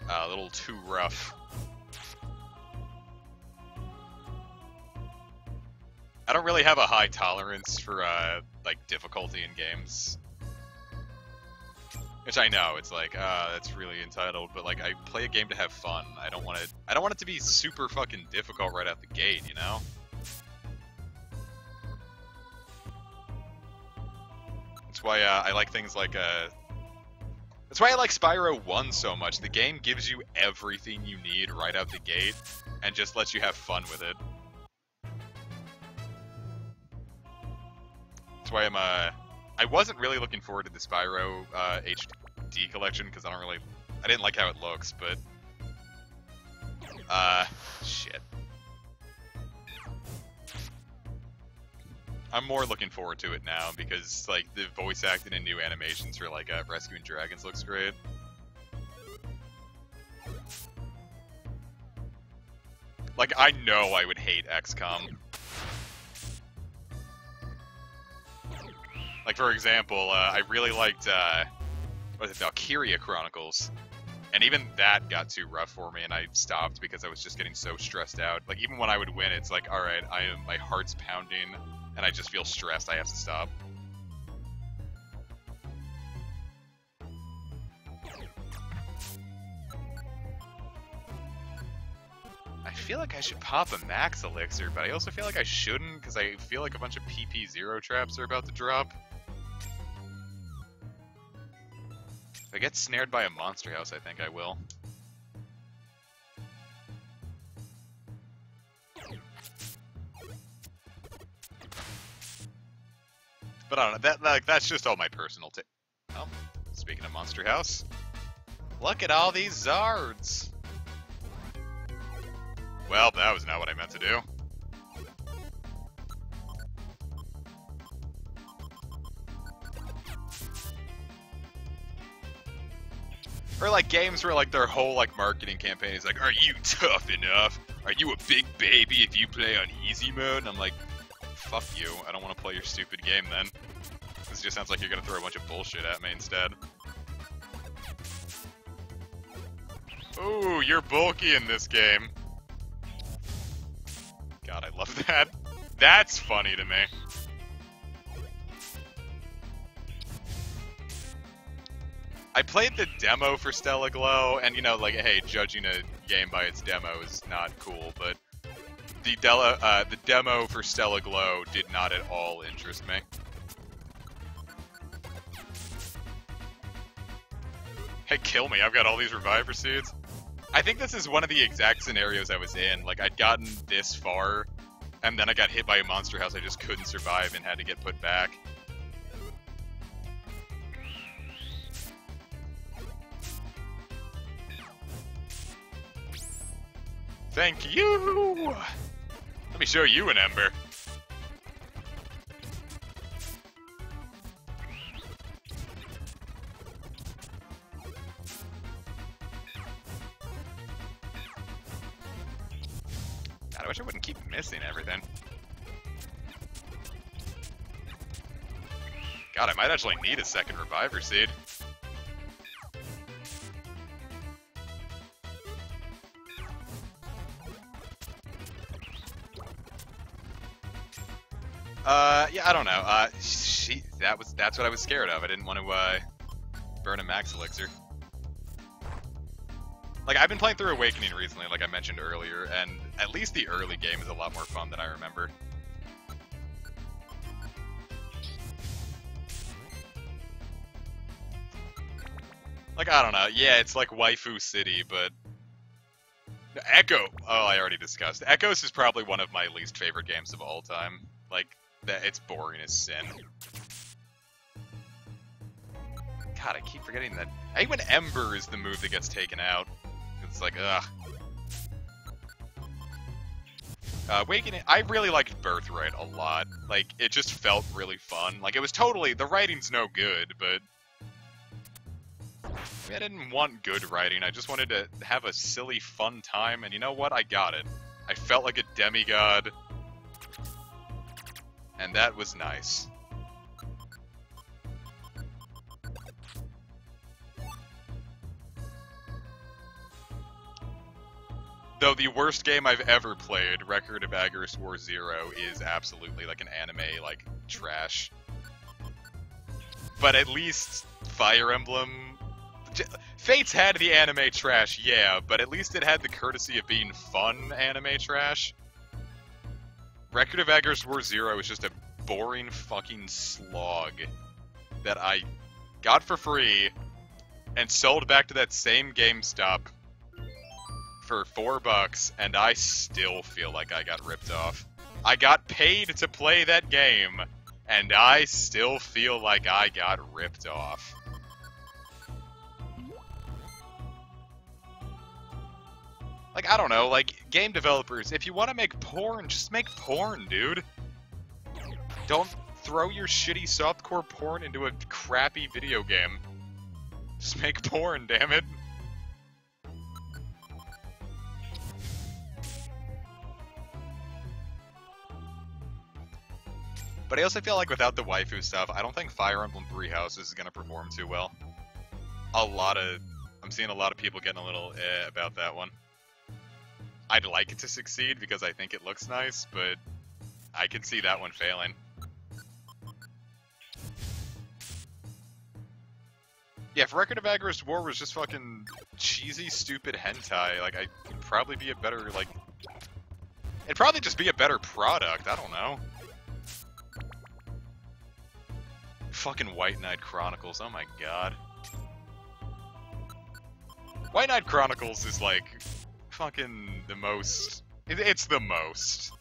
A little too rough. I don't really have a high tolerance for like difficulty in games. Which I know, it's like, that's really entitled, but like I play a game to have fun. I don't want it to be super fucking difficult right out the gate, you know? That's why I like things like that's why I like Spyro 1 so much. The game gives you everything you need right out the gate and just lets you have fun with it. That's why I wasn't really looking forward to the Spyro HD collection because I didn't like how it looks, but Shit. I'm more looking forward to it now because, like, the voice acting and new animations for, like, Rescuing Dragons looks great. Like, I know I would hate XCOM. Like, for example, I really liked, what is it, Valkyria Chronicles. And even that got too rough for me, and I stopped because I was just getting so stressed out. Like, even when I would win, it's like, alright, my heart's pounding, and I just feel stressed, I have to stop. I feel like I should pop a max elixir, but I also feel like I shouldn't, because I feel like a bunch of PP0 traps are about to drop. If I get snared by a monster house, I think I will. But I don't know, that's just all my personal take. Oh, speaking of monster house, look at all these Zards! Well, that was not what I meant to do. Or like games where like their whole like marketing campaign is like, are you tough enough? Are you a big baby if you play on easy mode? And I'm like, fuck you, I don't want to play your stupid game then. This just sounds like you're gonna throw a bunch of bullshit at me instead. Ooh, you're bulky in this game. God, I love that. That's funny to me. I played the demo for Stellar Glow, and you know, like, hey, judging a game by its demo is not cool, but the demo for Stellar Glow did not at all interest me. Hey, kill me, I've got all these Reviver seeds. I think this is one of the exact scenarios I was in. Like, I'd gotten this far, and then I got hit by a monster house I just couldn't survive and had to get put back. Thank you! Let me show you an ember. God, I wish I wouldn't keep missing everything. God, I might actually need a second Reviver seed. Yeah, I don't know. That's what I was scared of. I didn't want to, burn a max elixir. Like, I've been playing through Awakening recently, like I mentioned earlier, and at least the early game is a lot more fun than I remember. Like, I don't know. Yeah, it's like Waifu City, but... Echo! Oh, I already discussed. Echoes is probably one of my least favorite games of all time. Like, it's boring as sin. God, I keep forgetting that. I hate when Ember is the move that gets taken out. It's like, ugh. Awakening, I really liked Birthright a lot. Like, it just felt really fun. Like, it was totally, the writing's no good, but... I didn't want good writing, I just wanted to have a silly, fun time, and you know what? I got it. I felt like a demigod. And that was nice. Though the worst game I've ever played, Record of Agarest War 0, is absolutely like an anime, like, trash. But at least Fire Emblem... Fates had the anime trash, yeah, but at least it had the courtesy of being fun anime trash. Record of Agarest War 0 is just a boring fucking slog that I got for free and sold back to that same GameStop for $4, and I still feel like I got ripped off. I got paid to play that game, and I still feel like I got ripped off. Like, I don't know, like, game developers, if you want to make porn, just make porn, dude. Don't throw your shitty softcore porn into a crappy video game. Just make porn, damn it. But I also feel like without the waifu stuff, I don't think Fire Emblem Three Houses is gonna perform too well. I'm seeing a lot of people getting a little about that one. I'd like it to succeed because I think it looks nice, but I can see that one failing. Yeah, if Record of Agorist War was just fucking cheesy, stupid hentai, like, I'd probably be a better, like... It'd probably just be a better product, I don't know. Fucking White Knight Chronicles, oh my god. White Knight Chronicles is like fucking the most... It's the most.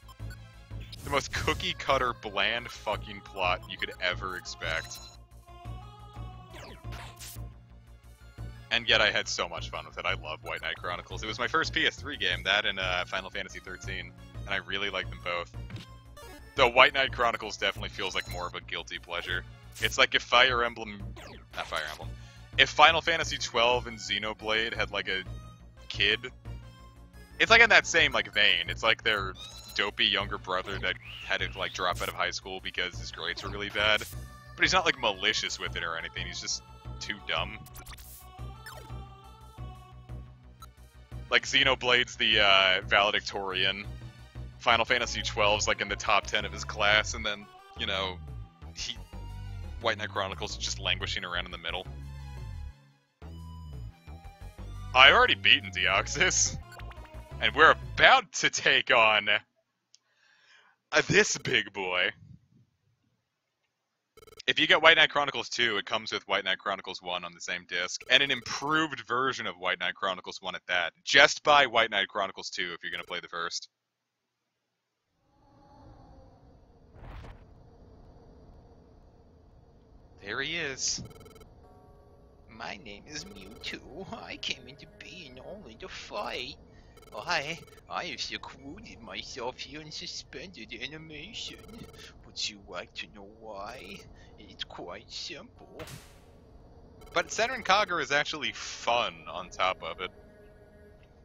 The most cookie cutter, bland fucking plot you could ever expect. And yet I had so much fun with it. I love White Knight Chronicles. It was my first PS3 game, that and Final Fantasy 13, and I really like them both. Though White Knight Chronicles definitely feels like more of a guilty pleasure. It's like if Fire Emblem... Not Fire Emblem. If Final Fantasy 12 and Xenoblade had, like, a kid... It's like in that same, like, vein. It's like their dopey younger brother that had to, like, drop out of high school because his grades were really bad. But he's not, like, malicious with it or anything. He's just too dumb. Like, Xenoblade's the, valedictorian. Final Fantasy 12's, like, in the top 10 of his class, and then, you know... White Knight Chronicles is just languishing around in the middle. I've already beaten Deoxys. And we're about to take on... this big boy. If you get White Knight Chronicles 2, it comes with White Knight Chronicles 1 on the same disc. And an improved version of White Knight Chronicles 1 at that. Just buy White Knight Chronicles 2 if you're going to play the first. There he is. My name is Mewtwo. I came into being only to fight. I have secluded myself here in suspended animation. Would you like to know why? It's quite simple. But Senran Kagura is actually fun on top of it.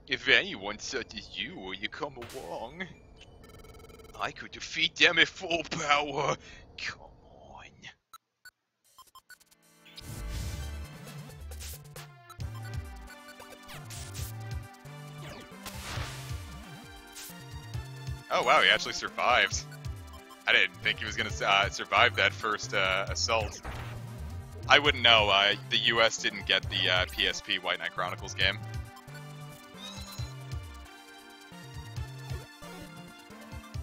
If anyone such as you or you come along, I could defeat them at full power. Come on. Oh wow, he actually survived. I didn't think he was gonna survive that first assault. I wouldn't know. The US didn't get the PSP White Knight Chronicles game.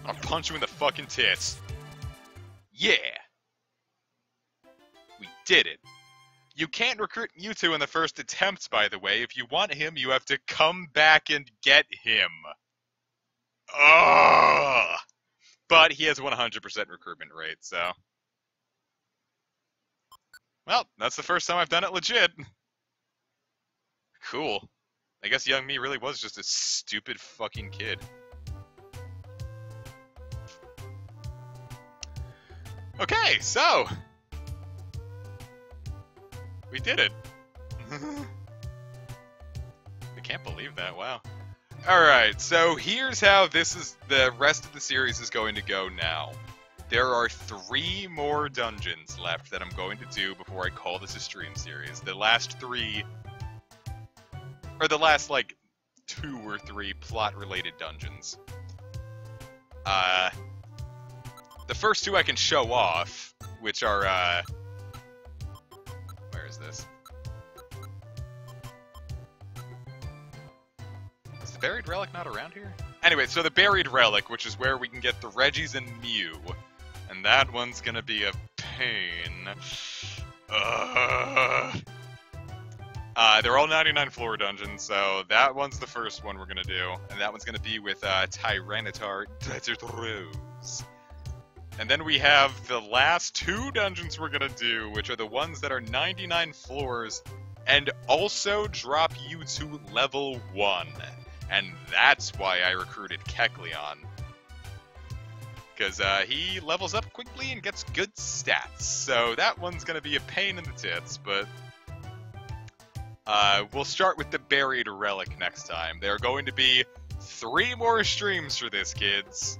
I'll punch you in the fucking tits. Yeah! We did it. You can't recruit Mewtwo in the first attempt, by the way. If you want him, you have to come back and get him. Ugh! But he has 100% recruitment rate, so... Well, that's the first time I've done it legit. Cool. I guess young me really was just a stupid fucking kid. Okay, so... we did it. I can't believe that, wow. Alright, so here's how the rest of the series is going to go now. There are 3 more dungeons left that I'm going to do before I call this a stream series. The last 3... or the last, like, 2 or 3 plot-related dungeons. The first 2 I can show off, which are, where is this? Is the Buried Relic not around here? Anyway, so the Buried Relic, which is where we can get the Regis and Mew. And that one's gonna be a pain. They're all 99 floor dungeons, so that one's the first one we're gonna do. And that one's gonna be with Tyranitar Desert Rose. And then we have the last 2 dungeons we're gonna do, which are the ones that are 99 floors and also drop you to level 1. And that's why I recruited Kecleon. Because he levels up quickly and gets good stats. So that one's going to be a pain in the tits, but we'll start with the Buried Relic next time. There are going to be 3 more streams for this, kids.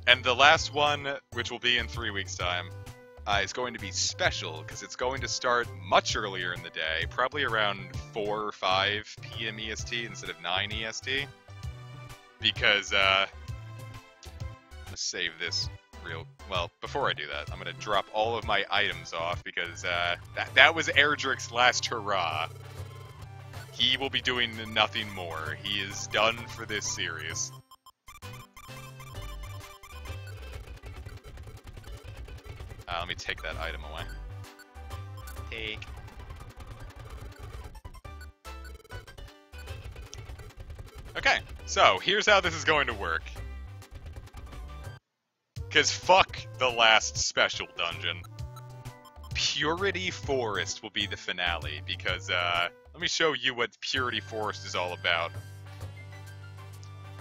And the last one, which will be in 3 weeks' time, is going to be special, because it's going to start much earlier in the day, probably around 4 or 5 p.m. EST instead of 9 EST. Because, let's save this well, before I do that, I'm going to drop all of my items off, because that was Erdrick's last hurrah. He will be doing nothing more. He is done for this series. Let me take that item away. Take. Okay, so here's how this is going to work. Because fuck the last special dungeon. Purity Forest will be the finale, because, let me show you what Purity Forest is all about.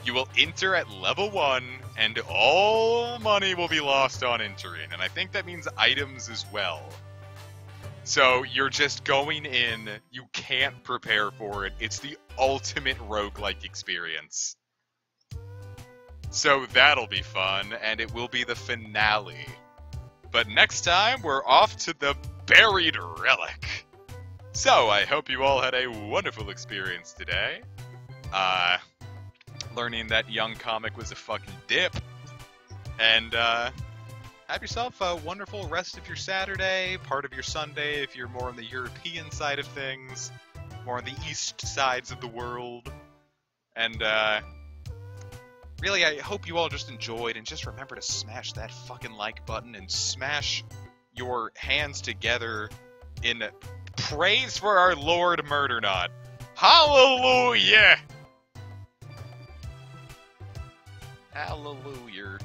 You will enter at level 1, and all money will be lost on entering, and I think that means items as well. So, you're just going in, you can't prepare for it, it's the ultimate roguelike experience. So that'll be fun, and it will be the finale. But next time, we're off to the Buried Relic. So, I hope you all had a wonderful experience today. Learning that young comic was a fucking dip. And, have yourself a wonderful rest of your Saturday, part of your Sunday if you're more on the European side of things, more on the east sides of the world. And, really, I hope you all just enjoyed, and just remember to smash that fucking like button and smash your hands together in praise for our Lord Murdernaut. Hallelujah! Hallelujah.